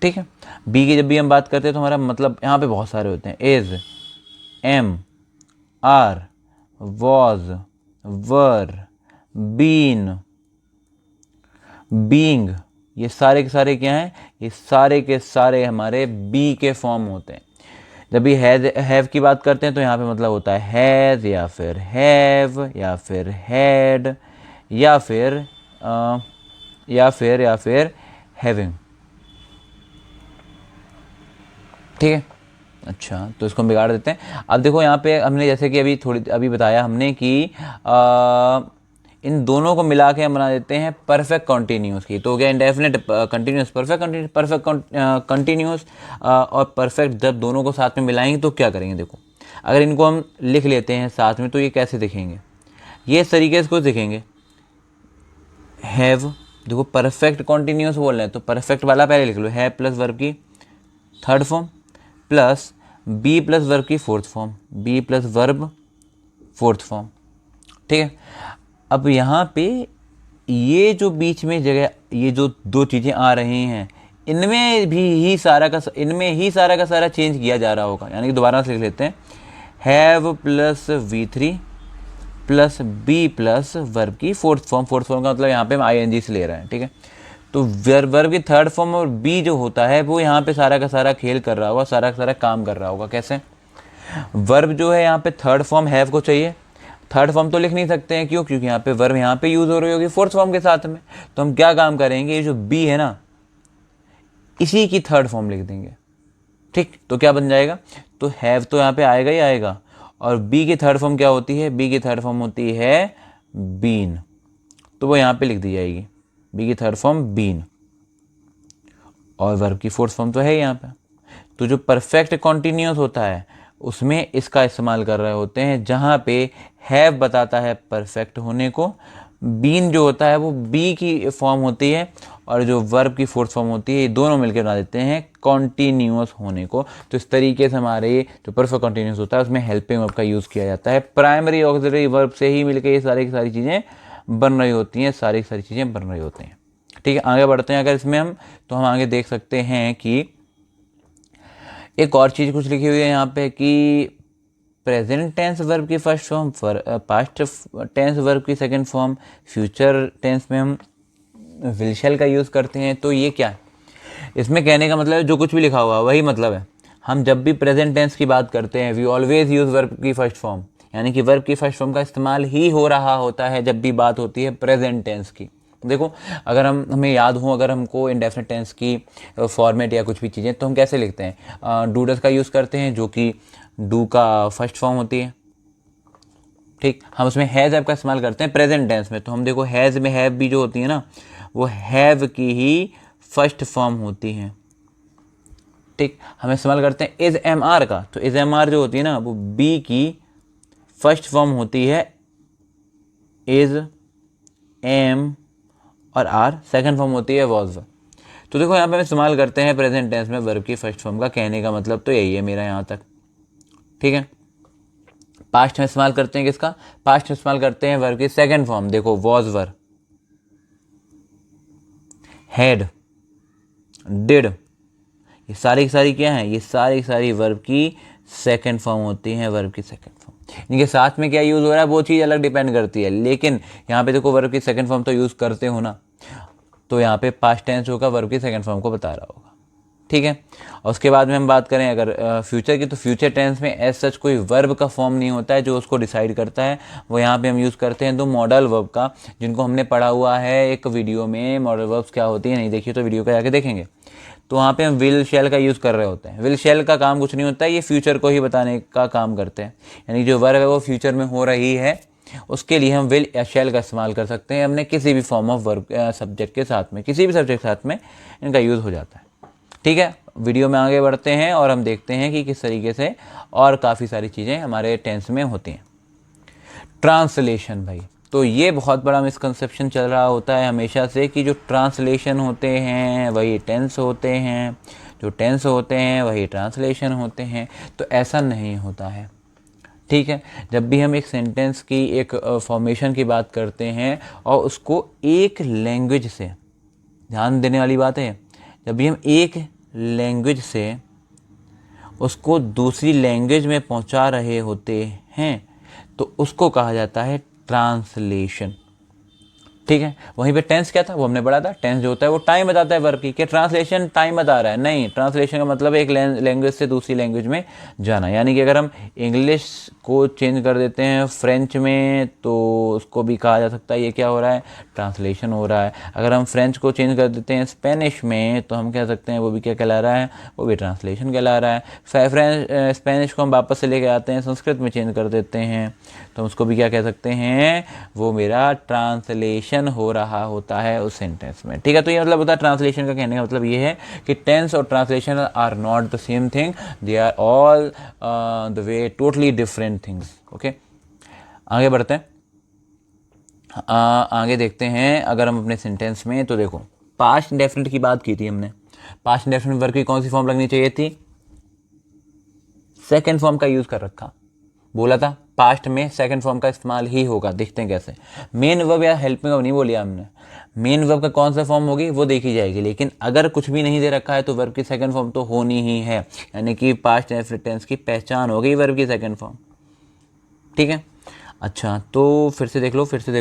ठीक है, बी की जब भी हम बात करते हैं तो हमारा मतलब यहाँ पे बहुत सारे होते हैं, is, am, are, was, were, been, being, ये सारे के सारे क्या हैं? ये सारे के सारे हमारे बी के फॉर्म होते हैं। जब भी हैव की बात करते हैं तो यहाँ पे मतलब होता है हैज़ या फिर हैव या फिर हैड या फिर हैविंग। ठीक है, अच्छा, तो इसको हम बिगाड़ देते हैं। अब देखो यहाँ पे हमने जैसे कि अभी बताया हमने कि इन दोनों को मिला के हम बना देते हैं परफेक्ट कंटिन्यूस की। तो हो गया इंडेफिनिट कंटिन्यूस, परफेक्ट कंटिन्यूस और परफेक्ट। जब दोनों को साथ में मिलाएंगे तो क्या करेंगे? देखो, अगर इनको हम लिख लेते हैं साथ में तो ये कैसे दिखेंगे? ये इस तरीके से कुछ दिखेंगे। हैव, देखो परफेक्ट कंटिन्यूस बोल रहे हैं तो परफेक्ट वाला पहले लिख लो, हैव प्लस वर्ब की third form plus be plus verb की fourth form, be plus verb fourth form. ठीक है, अब यहाँ पे ये जो बीच में जगह ये जो दो चीज़ें आ रही हैं इनमें ही सारा का सारा चेंज किया जा रहा होगा। यानी कि दोबारा से लिख लेते हैं, have plus V3 plus be plus verb की फोर्थ फॉर्म का मतलब यहाँ पे हम ING से ले रहे हैं। ठीक है, तो वर्ब की थर्ड फॉर्म और बी जो होता है वो यहाँ पे सारा का सारा खेल कर रहा होगा, सारा का सारा काम कर रहा होगा। कैसे? वर्ब जो है यहाँ पे थर्ड फॉर्म हैव को चाहिए, थर्ड फॉर्म तो लिख नहीं सकते हैं, क्यों? क्योंकि यहाँ पे वर्ब यहाँ पे यूज़ हो रही होगी फोर्थ फॉर्म के साथ में। तो हम क्या काम करेंगे, ये जो बी है ना इसी की थर्ड फॉर्म लिख देंगे। ठीक, तो क्या बन जाएगा? तो हैव तो यहाँ पे आएगा ही आएगा, और बी की थर्ड फॉर्म क्या होती है? बी की थर्ड फॉर्म होती है बीन, तो वो यहाँ पे लिख दी जाएगी, बी की थर्ड फॉर्म बीन, और वर्ब की फोर्थ फॉर्म तो है यहाँ पे। तो जो परफेक्ट कॉन्टिन्यूस होता है उसमें इसका इस्तेमाल कर रहे होते हैं, जहाँ पे हैव बताता है परफेक्ट होने को, बीन जो होता है वो बी की फॉर्म होती है, और जो वर्ब की फोर्थ फॉर्म होती है, ये दोनों मिलकर बना देते हैं कॉन्टिन्यूस होने को। तो इस तरीके से हमारे जो परफेक्ट कॉन्टिन्यूस होता है उसमें हेल्पिंग वर्ब का यूज़ किया जाता है। प्राइमरी ऑक्सिलरी वर्ब से ही मिलकर ये सारी की सारी चीज़ें बन रही होती हैं, सारी की सारी चीज़ें बन रही होती हैं। ठीक है, आगे बढ़ते हैं। अगर इसमें हम आगे देख सकते हैं कि एक और चीज़ कुछ लिखी हुई है यहाँ पे कि प्रेजेंट टेंस वर्ब की first form, past tense verb की सेकंड फॉर्म, फ्यूचर टेंस में हम विल शैल का यूज़ करते हैं। तो ये क्या है? इसमें कहने का मतलब है जो कुछ भी लिखा हुआ है वही मतलब है। हम जब भी प्रेजेंट टेंस की बात करते हैं वी ऑलवेज यूज़ वर्ब की फर्स्ट फॉर्म, यानी कि वर्ब की फर्स्ट फॉर्म का इस्तेमाल ही हो रहा होता है जब भी बात होती है प्रेजेंट टेंस की। देखो, अगर हमें याद हो, अगर हमको इंडेफिनिट टेंस की फॉर्मेट या कुछ भी चीज़ें, तो हम कैसे लिखते हैं? डू डज का यूज़ करते हैं, जो कि डू का फर्स्ट फॉर्म होती है। ठीक, हम उसमें हैज़ ऐप का इस्तेमाल करते हैं प्रेजेंट टेंस में। तो हम देखो हैज़ में हैव भी जो होती है ना वो हैव की ही फर्स्ट फॉर्म होती हैं। ठीक, हम इस्तेमाल करते हैं इज एम आर का, तो इज एम आर जो होती है ना वो बी की फर्स्ट फॉर्म होती है इज, एम और आर सेकंड फॉर्म होती है वॉज। तो देखो यहाँ पे हम इस्तेमाल करते हैं प्रेजेंट टेंस में वर्ब की फर्स्ट फॉर्म का, कहने का मतलब तो यही है मेरा यहाँ तक। ठीक है, पास्ट में इस्तेमाल करते हैं किसका, पास्ट में इस्तेमाल करते हैं वर्ब की सेकंड फॉर्म। देखो वॉज वर, हैड, डिड, ये सारी की सारी क्या है, ये सारी की सारी वर्ब की सेकंड फॉर्म होती हैं, वर्ब की सेकंड फॉर्म। इनके साथ में क्या यूज़ हो रहा है वो चीज़ अलग डिपेंड करती है, लेकिन यहाँ पे देखो वर्ब की सेकंड फॉर्म तो यूज़ करते हो ना, तो यहाँ पे पास्ट टेंस होगा, वर्ब की सेकंड फॉर्म को बता रहा होगा। ठीक है, और उसके बाद में हम बात करें अगर फ्यूचर की, तो फ्यूचर टेंस में एज सच कोई वर्ब का फॉर्म नहीं होता है जो उसको डिसाइड करता है। वो यहाँ पे हम यूज़ करते हैं दो मॉडल वर्ब का, जिनको हमने पढ़ा हुआ है एक वीडियो में। मॉडल वर्ब्स क्या होती है, नहीं देखिए तो वीडियो को जाके देखेंगे। तो वहाँ पे हम विल शैल का यूज़ कर रहे होते हैं। विल शैल का काम कुछ नहीं होता है, ये फ्यूचर को ही बताने का काम करते हैं, यानी जो वर्ब है वो फ्यूचर में हो रही है, उसके लिए हम विल या शैल का इस्तेमाल कर सकते हैं हमने किसी भी फॉर्म ऑफ वर्ब सब्जेक्ट के साथ में, किसी भी सब्जेक्ट के साथ में इनका यूज़ हो जाता है। ठीक है, वीडियो में आगे बढ़ते हैं और हम देखते हैं कि किस तरीके से और काफ़ी सारी चीज़ें हमारे टेंस में होती हैं। ट्रांसलेशन भाई, तो ये बहुत बड़ा मिसकंसेप्शन चल रहा होता है हमेशा से कि जो ट्रांसलेशन होते हैं वही टेंस होते हैं, जो टेंस होते हैं वही ट्रांसलेशन होते हैं। तो ऐसा नहीं होता है। ठीक है, जब भी हम एक सेंटेंस की एक फॉर्मेशन की बात करते हैं और उसको एक लैंग्वेज से, ध्यान देने वाली बात है, जब भी हम एक लैंग्वेज से उसको दूसरी लैंग्वेज में पहुंचा रहे होते हैं तो उसको कहा जाता है ट्रांसलेशन। ठीक है, वहीं पे टेंस क्या था वो हमने पढ़ा था, टेंस जो होता है वो टाइम बताता है वर्ब की, कि ट्रांसलेशन टाइम बता रहा है, नहीं, ट्रांसलेशन का मतलब एक लैंग्वेज से दूसरी लैंग्वेज में जाना। यानी कि अगर हम इंग्लिश को चेंज कर देते हैं फ्रेंच में तो उसको भी कहा जा सकता है ये क्या हो रहा है, ट्रांसलेशन हो रहा है। अगर हम फ्रेंच को चेंज कर देते हैं स्पेनिश में तो हम कह सकते हैं वो भी क्या कहला रहा है, वो भी ट्रांसलेशन कहला रहा है। स्पेनिश को हम वापस से लेके आते हैं संस्कृत में चेंज कर देते हैं तो उसको भी क्या कह सकते हैं, वो मेरा ट्रांसलेशन हो रहा होता है उस सेंटेंस में। ठीक है, तो ये मतलब होता है ट्रांसलेशन का, कहने का मतलब ये है कि टेंस और translation are not the same thing, they are all the way totally different things. Okay, आगे बढ़ते हैं। आगे देखते हैं अगर हम अपने सेंटेंस में, तो देखो पास्ट इंडेफिनिट की बात की थी हमने। पास्ट इंडेफिनिट वर्ब की कौन सी फॉर्म लगनी चाहिए थी, सेकेंड फॉर्म का यूज कर रखा, बोला था पास्ट में सेकंड फॉर्म का इस्तेमाल ही होगा। देखते हैं कैसे। मेन वर्ब या हेल्पिंग वर्ब नहीं बोलिया हमने, मेन वर्ब का कौन सा फॉर्म होगी वो देखी जाएगी, लेकिन अगर कुछ भी नहीं दे रखा है तो वर्ब की सेकंड फॉर्म तो होनी ही है, यानी कि पास्ट इंडेफिनिट टेंस की पहचान हो गई वर्ब की सेकंड फॉर्म। ठीक है, अच्छा तो फिर से देख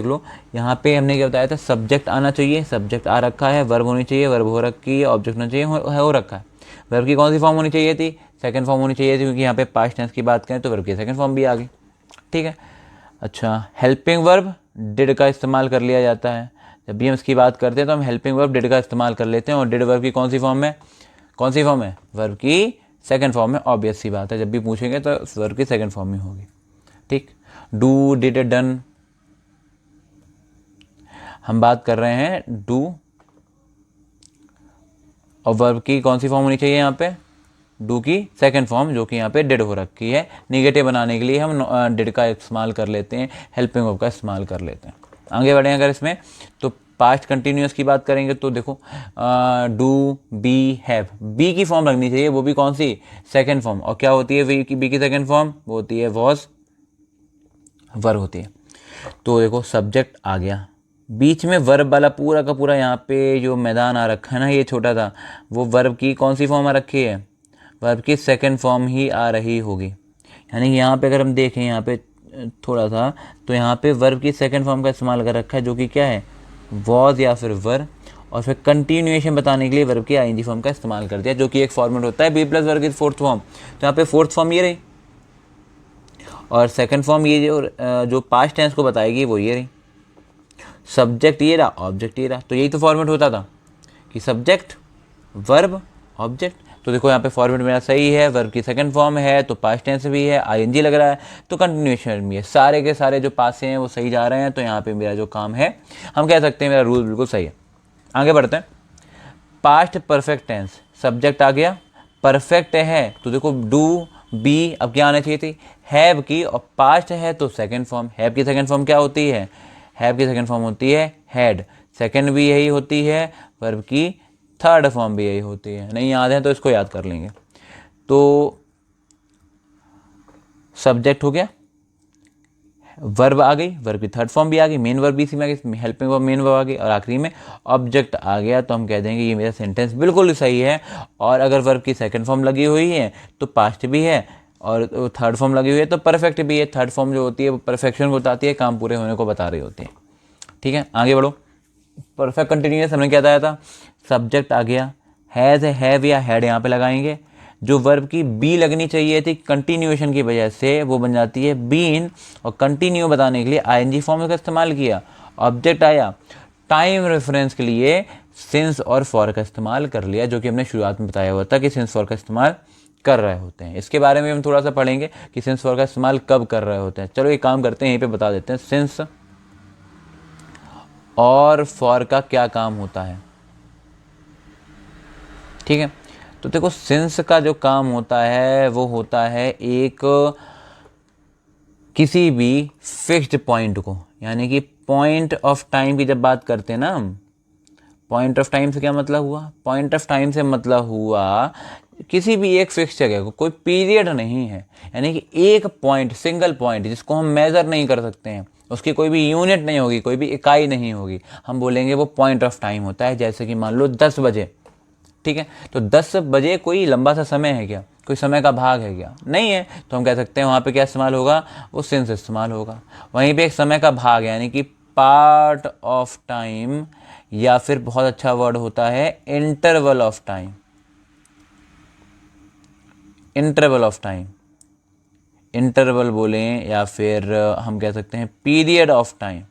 लो, यहाँ पे हमने क्या बताया था, सब्जेक्ट आना चाहिए, सब्जेक्ट आ रखा है, वर्ब होनी चाहिए, वर्ब हो रखी है, ऑब्जेक्ट होना चाहिए, हो रखा है। वर्ब की कौन सी फॉर्म होनी चाहिए थी, सेकंड फॉर्म होनी चाहिए थी, क्योंकि यहाँ पे पास्ट टेंस की बात करें तो वर्ब की सेकंड फॉर्म भी आ गई। ठीक है, अच्छा हेल्पिंग वर्ब डिड का इस्तेमाल कर लिया जाता है। जब भी हम इसकी बात करते हैं तो हम हेल्पिंग वर्ब डिड का इस्तेमाल कर लेते हैं, और डिड वर्ब की कौन सी फॉर्म है, वर्ब की सेकंड फॉर्म में। ऑब्वियस सी बात है, जब भी पूछेंगे तो वर्ब की सेकंड फॉर्म में होगी। ठीक, डू, डिड, डन, हम बात कर रहे हैं डू, और वर्ब की कौन सी फॉर्म होनी चाहिए यहाँ पे, डू की सेकंड फॉर्म, जो कि यहाँ पे डिड हो रखी है। निगेटिव बनाने के लिए हम डिड का इस्तेमाल कर लेते हैं, हेल्पिंग वर्ब का इस्तेमाल कर लेते हैं। आगे बढ़े अगर इसमें, तो पास्ट कंटिन्यूअस की बात करेंगे तो देखो डू, बी, हैव, बी की फॉर्म लगनी चाहिए, वो भी कौन सी, सेकंड फॉर्म। और क्या होती है बी की सेकंड फॉर्म, वो होती है वॉज, वर्ब होती है। तो देखो सब्जेक्ट आ गया, बीच में वर्ब वाला पूरा का पूरा यहाँ पे जो मैदान आ रखा है ना, ये छोटा था, वो वर्ब की कौन सी फॉर्म आ रखी है, वर्ब की सेकंड फॉर्म ही आ रही होगी। यानी कि यहाँ पे अगर हम देखें यहाँ पे थोड़ा सा, तो यहाँ पे वर्ब की सेकंड फॉर्म का इस्तेमाल कर रखा है, जो कि क्या है, वॉज या फिर वर, और फिर कंटिन्यूएशन बताने के लिए वर्ब की आईएनजी फॉर्म का इस्तेमाल कर दिया, जो कि एक फॉर्मेट होता है बी प्लस वर्ब की फोर्थ फॉर्म। तो यहाँ पे फोर्थ फॉर्म ये रही, और सेकंड फॉर्म ये जो पास्ट टेंस को बताएगी वो ये रही, सब्जेक्ट ये रहा, ऑब्जेक्ट ये रहा। तो यही तो फॉर्मेट होता था कि सब्जेक्ट, वर्ब, ऑब्जेक्ट। तो देखो यहाँ पे फॉर्मेट मेरा सही है, वर्ब की सेकंड फॉर्म है तो पास्ट टेंस भी है, आईएनजी लग रहा है, तो कंटिन्यूएशन भी है, सारे के सारे जो पासे हैं वो सही जा रहे हैं। तो यहाँ पे मेरा जो काम है, हम कह सकते हैं मेरा रूल बिल्कुल सही है। आगे बढ़ते हैं। पास्ट परफेक्ट टेंस, सब्जेक्ट आ गया, परफेक्ट है तो देखो डू बी अब क्या आना चाहिए थी, हैव की, और पास्ट है तो सेकंड फॉर्म, हैव की सेकंड फॉर्म क्या होती है, हैव की सेकंड फॉर्म होती है हैड, सेकंड भी यही होती है, वर्ब की थर्ड फॉर्म भी यही होती है। नहीं याद है तो इसको याद कर लेंगे। तो सब्जेक्ट हो गया, वर्ब आ गई, वर्ब की थर्ड फॉर्म भी आ गई, मेन वर्ब भी इसी में आ गई, हेल्पिंग वर्ब मेन वर्ब आ गई, और आखिरी में ऑब्जेक्ट आ गया। तो हम कह देंगे ये मेरा सेंटेंस बिल्कुल सही है। और अगर वर्ब की सेकंड फॉर्म लगी हुई है तो पास्ट भी है, और थर्ड फॉर्म लगी हुई है तो परफेक्ट भी है। थर्ड फॉर्म जो होती है वो परफेक्शन को बताती है, काम पूरे होने को बता रही होती है। ठीक है, आगे बढ़ो। परफेक्ट कंटिन्यूअस हमने क्या बताया था, सब्जेक्ट आ गया, हैज़ हैव या हैड यहाँ पे लगाएंगे, जो वर्ब की बी लगनी चाहिए थी कंटिन्यूएशन की वजह से वो बन जाती है बीन, और कंटिन्यू बताने के लिए आईएनजी फॉर्म का इस्तेमाल किया, ऑब्जेक्ट आया, टाइम रेफरेंस के लिए सिंस और फॉर का इस्तेमाल कर लिया, जो कि हमने शुरुआत में बताया हुआ था कि सिंस फॉर का इस्तेमाल कर रहे होते हैं। इसके बारे में हम थोड़ा सा पढ़ेंगे कि सिंस फॉर का इस्तेमाल कब कर रहे होते हैं। चलो एक काम करते हैं, यहीं पे बता देते हैं सिंस और फॉर का क्या काम होता है। ठीक है, तो देखो सिंस का जो काम होता है वो होता है एक किसी भी फिक्स्ड पॉइंट को, यानी कि पॉइंट ऑफ टाइम की जब बात करते हैं ना हम, पॉइंट ऑफ टाइम से क्या मतलब हुआ, पॉइंट ऑफ टाइम से मतलब हुआ किसी भी एक फिक्स जगह को, कोई पीरियड नहीं है, यानी कि एक पॉइंट, सिंगल पॉइंट जिसको हम मेज़र नहीं कर सकते हैं, उसकी कोई भी यूनिट नहीं होगी, कोई भी इकाई नहीं होगी, हम बोलेंगे वो पॉइंट ऑफ टाइम होता है। जैसे कि मान लो 10 बजे, ठीक है, तो 10 बजे कोई लंबा सा समय है क्या, कोई समय का भाग है क्या, नहीं है, तो हम कह सकते हैं वहाँ पे क्या इस्तेमाल होगा, वो सिंस इस्तेमाल होगा। वहीं पे एक समय का भाग है, यानी कि पार्ट ऑफ टाइम, या फिर बहुत अच्छा वर्ड होता है interval of time, interval of time, interval बोलें या फिर हम कह सकते हैं period of time,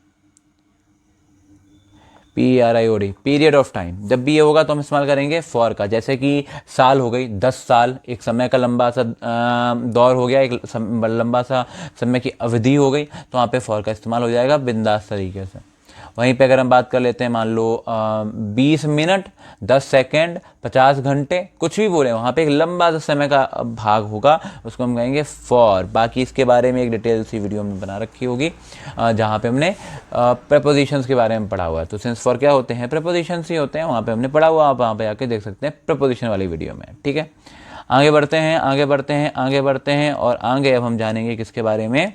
PRIOD, period of time. जब भी ये होगा तो हम इस्तेमाल करेंगे फॉर का। जैसे कि साल हो गई, 10 साल एक समय का लंबा सा दौर हो गया, एक लंबा सा समय की अवधि हो गई, तो वहाँ पे फॉर का इस्तेमाल हो जाएगा बिंदास तरीके से। वहीं पे अगर हम बात कर लेते हैं, मान लो 20 मिनट, 10 सेकेंड, 50 घंटे, कुछ भी बोले, वहाँ पे एक लंबा सा समय का भाग होगा, उसको हम कहेंगे फॉर। बाकी इसके बारे में एक डिटेल सी वीडियो हमने बना रखी होगी जहाँ पे हमने प्रपोजिशंस के बारे में पढ़ा हुआ है। तो सिंस फॉर क्या होते हैं, प्रपोजिशंस ही होते हैं, वहाँ पे हमने पढ़ा हुआ, आप वहाँ पे आके देख सकते हैं प्रपोजिशन वाली वीडियो में। ठीक है, आगे बढ़ते हैं, आगे बढ़ते हैं, आगे बढ़ते हैं, और आगे अब हम जानेंगे किसके बारे में,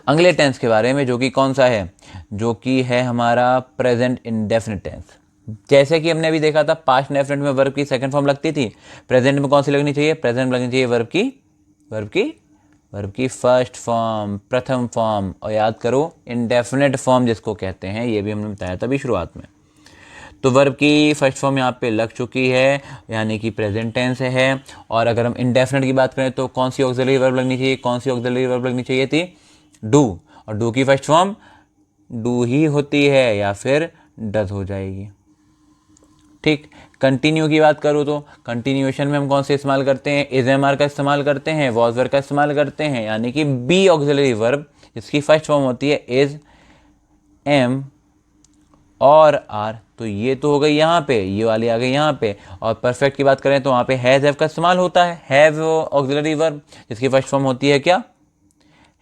अगले टेंस के बारे में, जो कि कौन सा है, जो कि है हमारा प्रेजेंट इंडेफिनिट टेंस। जैसे कि हमने अभी देखा था पास्ट इंडेफिनिट में वर्ब की सेकंड फॉर्म लगती थी, प्रेजेंट में कौन सी लगनी चाहिए, प्रेजेंट में लगनी चाहिए वर्ब की फर्स्ट फॉर्म, प्रथम फॉर्म, और याद करो इंडेफिनिट फॉर्म जिसको कहते हैं, ये भी हमने बताया था अभी शुरुआत में। तो वर्ब की फर्स्ट फॉर्म यहाँ पे लग चुकी है, यानी कि प्रेजेंट टेंस है। और अगर हम इंडेफिनिट की बात करें तो कौन सी ऑक्सिलरी वर्ब लगनी चाहिए, कौन सी ऑक्सिलरी वर्ब लगनी चाहिए थी, डू, और डू की फर्स्ट फॉर्म डू ही होती है या फिर डज हो जाएगी। ठीक, कंटिन्यू की बात करूँ तो कंटिन्यूएशन में हम कौन से इस्तेमाल करते हैं, इज एम आर का इस्तेमाल करते हैं, वॉज वर्ब का इस्तेमाल करते हैं, यानी कि बी ऑक्सिलरी वर्ब जिसकी फर्स्ट फॉर्म होती है इज, एम और आर। तो ये तो हो गई यहाँ पे, ये वाली आ गई यहाँ पे। और परफेक्ट की बात करें तो वहाँ पे हैज़ हैव का इस्तेमाल होता है, हैव ऑक्सिलरी वर्ब जिसकी फर्स्ट फॉर्म होती है क्या,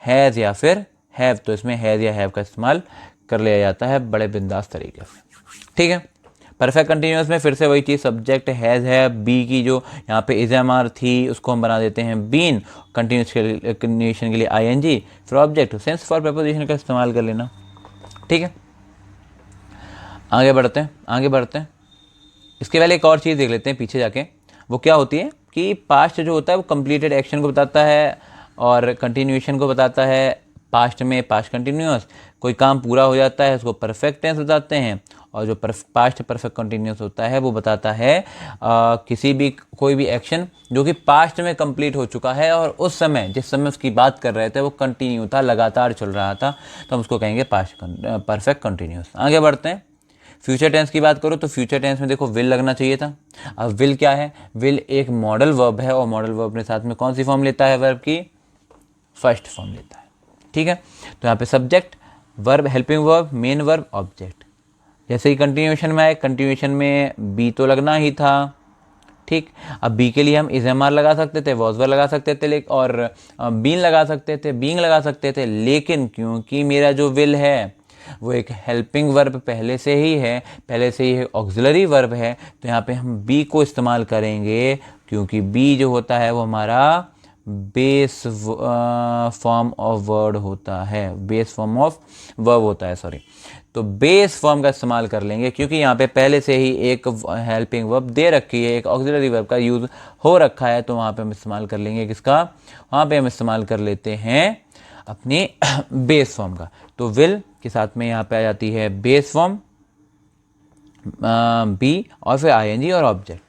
हैज़ या फिर हैव, तो इसमें हैज़ या हैव का इस्तेमाल कर लिया जाता है बड़े बिंदास तरीके से। ठीक है, परफेक्ट कंटिन्यूअस में फिर से वही चीज़, सब्जेक्ट हैज़ है, बी की जो यहाँ पे इज एम आर थी उसको हम बना देते हैं बीन, कंटिन्यूएशन के लिए ING, फिर ऑब्जेक्ट सेंस फॉर प्रपोजिशन का इस्तेमाल कर लेना। ठीक है, आगे बढ़ते हैं, आगे बढ़ते हैं। इसके पहले एक और चीज़ देख लेते हैं पीछे जाके, वो क्या होती है कि पास्ट जो होता है वो कंप्लीटेड एक्शन को बताता है और कंटिन्यूएशन को बताता है। पास्ट में पास्ट कंटिन्यूअस, कोई काम पूरा हो जाता है उसको परफेक्ट टेंस बताते हैं, और जो पास्ट परफेक्ट कंटिन्यूअस होता है वो बताता है किसी भी कोई भी एक्शन जो कि पास्ट में कंप्लीट हो चुका है और उस समय जिस समय उसकी बात कर रहे थे वो कंटिन्यू था, लगातार चल रहा था, तो हम उसको कहेंगे पास्ट परफेक्ट कंटिन्यूअस। आगे बढ़ते हैं, फ्यूचर टेंस की बात करो तो फ्यूचर टेंस में देखो विल लगना चाहिए था। अब विल क्या है, विल एक मॉडल वर्ब है, और मॉडल वर्ब अपने साथ में कौन सी फॉर्म लेता है, वर्ब की फर्स्ट फॉर्म लेता है। ठीक है, तो यहाँ पे subject, verb, helping verb, main verb, object. जैसे ही कंटिन्यूएशन में आए, कंटिन्यूएशन में बी तो लगना ही था, ठीक। अब बी के लिए हम इज एम आर लगा सकते थे, वॉज वर लगा सकते थे, और बीन लगा सकते थे, बीइंग लगा सकते थे, लेकिन क्योंकि मेरा जो विल है वो एक हेल्पिंग वर्ब पहले से ही है, पहले से ही ऑक्सिलरी वर्ब है, तो यहाँ पे हम बी को इस्तेमाल करेंगे, क्योंकि बी जो होता है वो हमारा बेस फॉर्म ऑफ वर्ड होता है, बेस फॉर्म ऑफ वर्ब होता है, सॉरी। तो बेस फॉर्म का इस्तेमाल कर लेंगे, क्योंकि यहाँ पे पहले से ही एक हेल्पिंग वर्ब दे रखी है, एक ऑक्सिलरी वर्ब का यूज़ हो रखा है, तो वहाँ पे हम इस्तेमाल कर लेंगे किसका, वहाँ पे हम इस्तेमाल कर लेते हैं अपनी बेस फॉर्म का। तो विल के साथ में यहाँ पे आ जाती है बेस फॉर्म बी और फिर आईएनजी और ऑब्जेक्ट।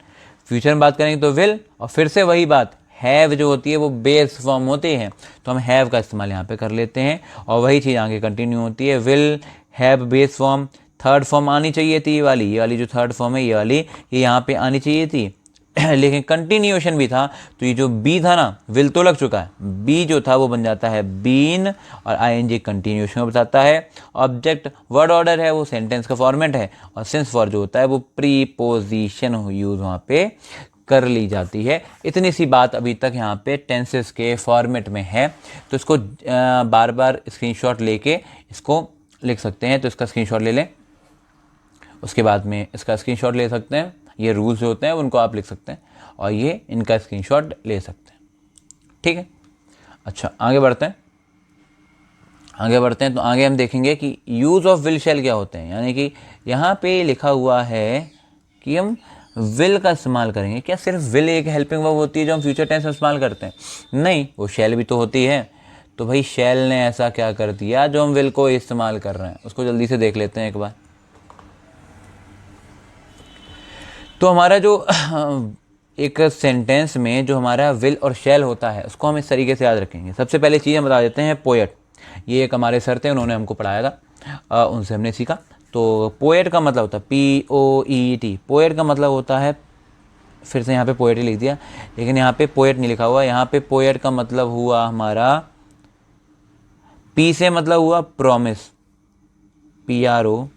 फ्यूचर में बात करेंगे तो विल, और फिर से वही बात, हैव जो होती है वो बेस फॉर्म होती है, तो हम हैव का इस्तेमाल यहाँ पे कर लेते हैं, और वही चीज़ आगे कंटिन्यू होती है, will have base form. Third form आनी चाहिए थी, ये वाली जो थर्ड फॉर्म है, ये यहाँ पे आनी चाहिए थी लेकिन कंटिन्यूएशन भी था, तो ये जो बी था ना, विल तो लग चुका है, बी जो था वो बन जाता है बीन, और आईएनजी कंटिन्यूएशन में बताता है। ऑब्जेक्ट वर्ड ऑर्डर है, वो सेंटेंस का फॉर्मेट है, और सिंस फॉर जो होता है वो प्रीपोजिशन यूज वहाँ पे कर ली जाती है। इतनी सी बात अभी तक यहाँ पे टेंसेस के फॉर्मेट में है, तो इसको बार बार स्क्रीनशॉट लेके इसको लिख सकते हैं। तो इसका स्क्रीनशॉट ले लें, उसके बाद में इसका स्क्रीनशॉट ले सकते हैं, ये रूल्स जो होते हैं उनको आप लिख सकते हैं, और ये इनका स्क्रीनशॉट ले सकते हैं, ठीक है। अच्छा, आगे बढ़ते हैं, तो आगे हम देखेंगे कि यूज़ ऑफ विल शैल क्या होते हैं। यानी कि यहाँ पे लिखा हुआ है कि हम विल का इस्तेमाल करेंगे। क्या सिर्फ विल एक हेल्पिंग वर्ब होती है जो हम फ्यूचर टेंस में इस्तेमाल करते हैं? नहीं, वो शैल भी तो होती है। तो भाई शैल ने ऐसा क्या कर दिया जो हम विल को इस्तेमाल कर रहे हैं, उसको जल्दी से देख लेते हैं एक बार। तो हमारा जो एक सेंटेंस में जो हमारा विल और शैल होता है उसको हम इस तरीके से याद रखेंगे। सबसे पहले चीज़ हम बता देते हैं, पोएट। ये एक हमारे सर थे, उन्होंने हमको पढ़ाया था, उनसे हमने सीखा। तो पोएट का मतलब होता है POET। पोएट का मतलब होता है, फिर से यहाँ पे पोएट ही लिख दिया, लेकिन यहाँ पे पोएट नहीं लिखा हुआ। यहाँ पे पोएट का मतलब हुआ हमारा, P से मतलब हुआ प्रॉमिस, PROMIS,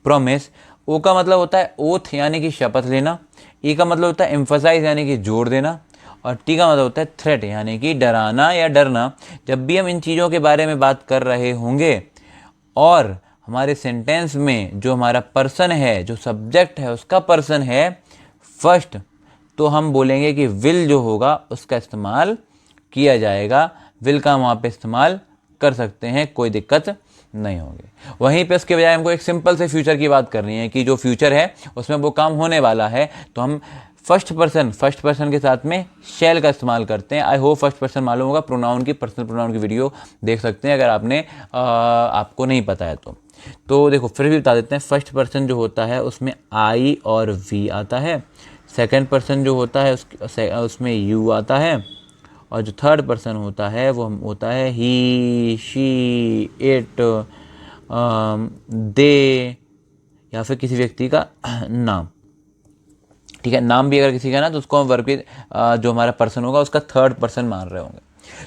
प्रॉमिस। O का मतलब होता है ओथ यानी कि शपथ लेना। E का मतलब होता है एम्फसाइज यानी कि जोर देना। और T का मतलब होता है थ्रेट यानी कि डराना या डरना। जब भी हम इन चीज़ों के बारे में बात कर रहे होंगे और हमारे सेंटेंस में जो हमारा पर्सन है, जो सब्जेक्ट है उसका पर्सन है फर्स्ट, तो हम बोलेंगे कि विल जो होगा उसका इस्तेमाल किया जाएगा। विल का हम वहाँ पे इस्तेमाल कर सकते हैं, कोई दिक्कत नहीं होगी। वहीं पे उसके बजाय हमको एक सिंपल से फ्यूचर की बात करनी है कि जो फ्यूचर है उसमें वो काम होने वाला है, तो हम फर्स्ट पर्सन के साथ में शैल का इस्तेमाल करते हैं। आई होप फर्स्ट पर्सन मालूम होगा। प्रोनाउन की, पर्सनल प्रोनाउन की वीडियो देख सकते हैं अगर आपको नहीं पता है तो देखो फिर भी बता देते हैं। फर्स्ट पर्सन जो होता है उसमें आई और वी आता है। सेकंड पर्सन जो होता है उसमें यू आता है, और जो थर्ड पर्सन होता है वो होता है ही, शी, इट, दे, या फिर किसी व्यक्ति का नाम। ठीक है, नाम भी अगर किसी का ना, तो उसको हम वर्ब के जो हमारा पर्सन होगा उसका थर्ड पर्सन मान रहे होंगे।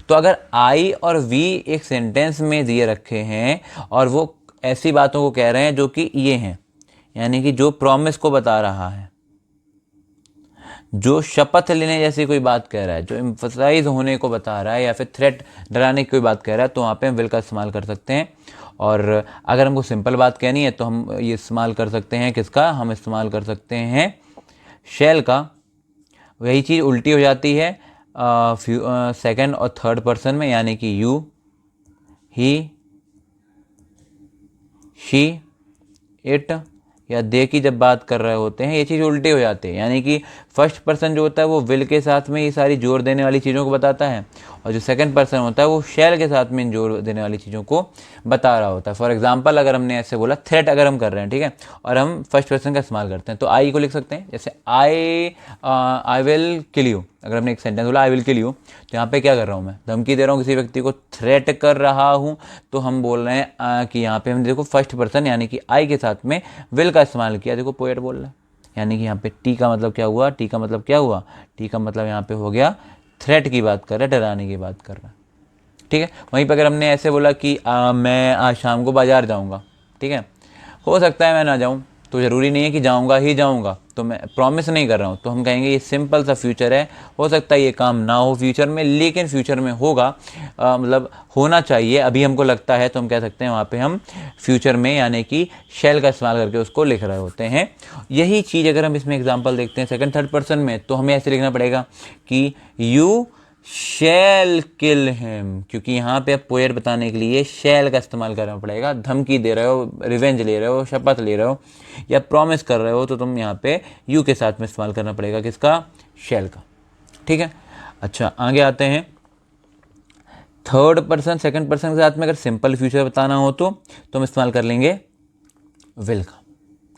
तो अगर आई और वी एक सेंटेंस में दिए रखे हैं और वो ऐसी बातों को कह रहे हैं जो कि ये हैं, यानी कि जो प्रॉमिस को बता रहा है, जो शपथ लेने जैसी कोई बात कह रहा है, जो एम्फसाइज होने को बता रहा है, या फिर थ्रेट, डराने की कोई बात कह रहा है, तो वहाँ पे हम विल का इस्तेमाल कर सकते हैं। और अगर हमको सिंपल बात कहनी है तो हम ये इस्तेमाल कर सकते हैं किसका, हम इस्तेमाल कर सकते हैं शैल का। वही चीज़ उल्टी हो जाती है सेकंड और थर्ड पर्सन में, यानी कि यू, ही, शी, इट या दे की जब बात कर रहे होते हैं, ये चीज़ उल्टे हो जाते हैं। यानी कि फर्स्ट पर्सन जो होता है वो विल के साथ में ये सारी जोर देने वाली चीज़ों को बताता है, और जो सेकंड पर्सन होता है वो शैल के साथ में इन जोर देने वाली चीज़ों को बता रहा होता है। फॉर एग्जांपल अगर हमने ऐसे बोला थ्रेट अगर हम कर रहे हैं, ठीक है, और हम फर्स्ट पर्सन का इस्तेमाल करते हैं, तो आई को लिख सकते हैं। जैसे आई विल किल यू, अगर हमने एक सेंटेंस बोला आई विल किल यू, तो यहाँ पे क्या कर रहा हूँ मैं, धमकी दे रहा हूँ किसी व्यक्ति को, थ्रेट कर रहा हूँ। तो हम बोल रहे हैं कि यहाँ पे हम देखो फर्स्ट पर्सन यानी कि आई के साथ में विल का इस्तेमाल किया। देखो पोएट बोल रहा है, यानी कि यहाँ पे टी का मतलब क्या हुआ, टी का मतलब क्या हुआ, टी का मतलब यहाँ पे हो गया थ्रेट की बात कर रहा है, डराने की बात कर रहा है। ठीक है, वहीं पर अगर हमने ऐसे बोला कि मैं आज शाम को बाजार जाऊँगा, ठीक है। हो सकता है मैं ना जाऊँ, तो ज़रूरी नहीं है कि जाऊँगा ही जाऊँगा, तो मैं प्रॉमिस नहीं कर रहा हूँ। तो हम कहेंगे ये सिंपल सा फ्यूचर है, हो सकता है ये काम ना हो फ्यूचर में, लेकिन फ्यूचर में होगा, मतलब होना चाहिए, अभी हमको लगता है, तो हम कह सकते हैं वहाँ पे हम फ्यूचर में यानी कि शैल का इस्तेमाल करके उसको लिख रहे होते हैं। यही चीज़ अगर हम इसमें एग्जाम्पल देखते हैं सेकंड थर्ड पर्सन में, तो हमें ऐसे लिखना पड़ेगा कि यू शैल किल हिम, क्योंकि यहाँ पे पोएट बताने के लिए शैल का इस्तेमाल करना पड़ेगा। धमकी दे रहे हो, रिवेंज ले रहे हो, शपथ ले रहे हो या प्रॉमिस कर रहे हो, तो तुम यहाँ पे यू के साथ में इस्तेमाल करना पड़ेगा, किसका, शैल का, ठीक है। अच्छा आगे आते हैं, थर्ड पर्सन सेकंड पर्सन के साथ में अगर सिंपल फ्यूचर बताना हो तो हम इस्तेमाल कर लेंगे विल का,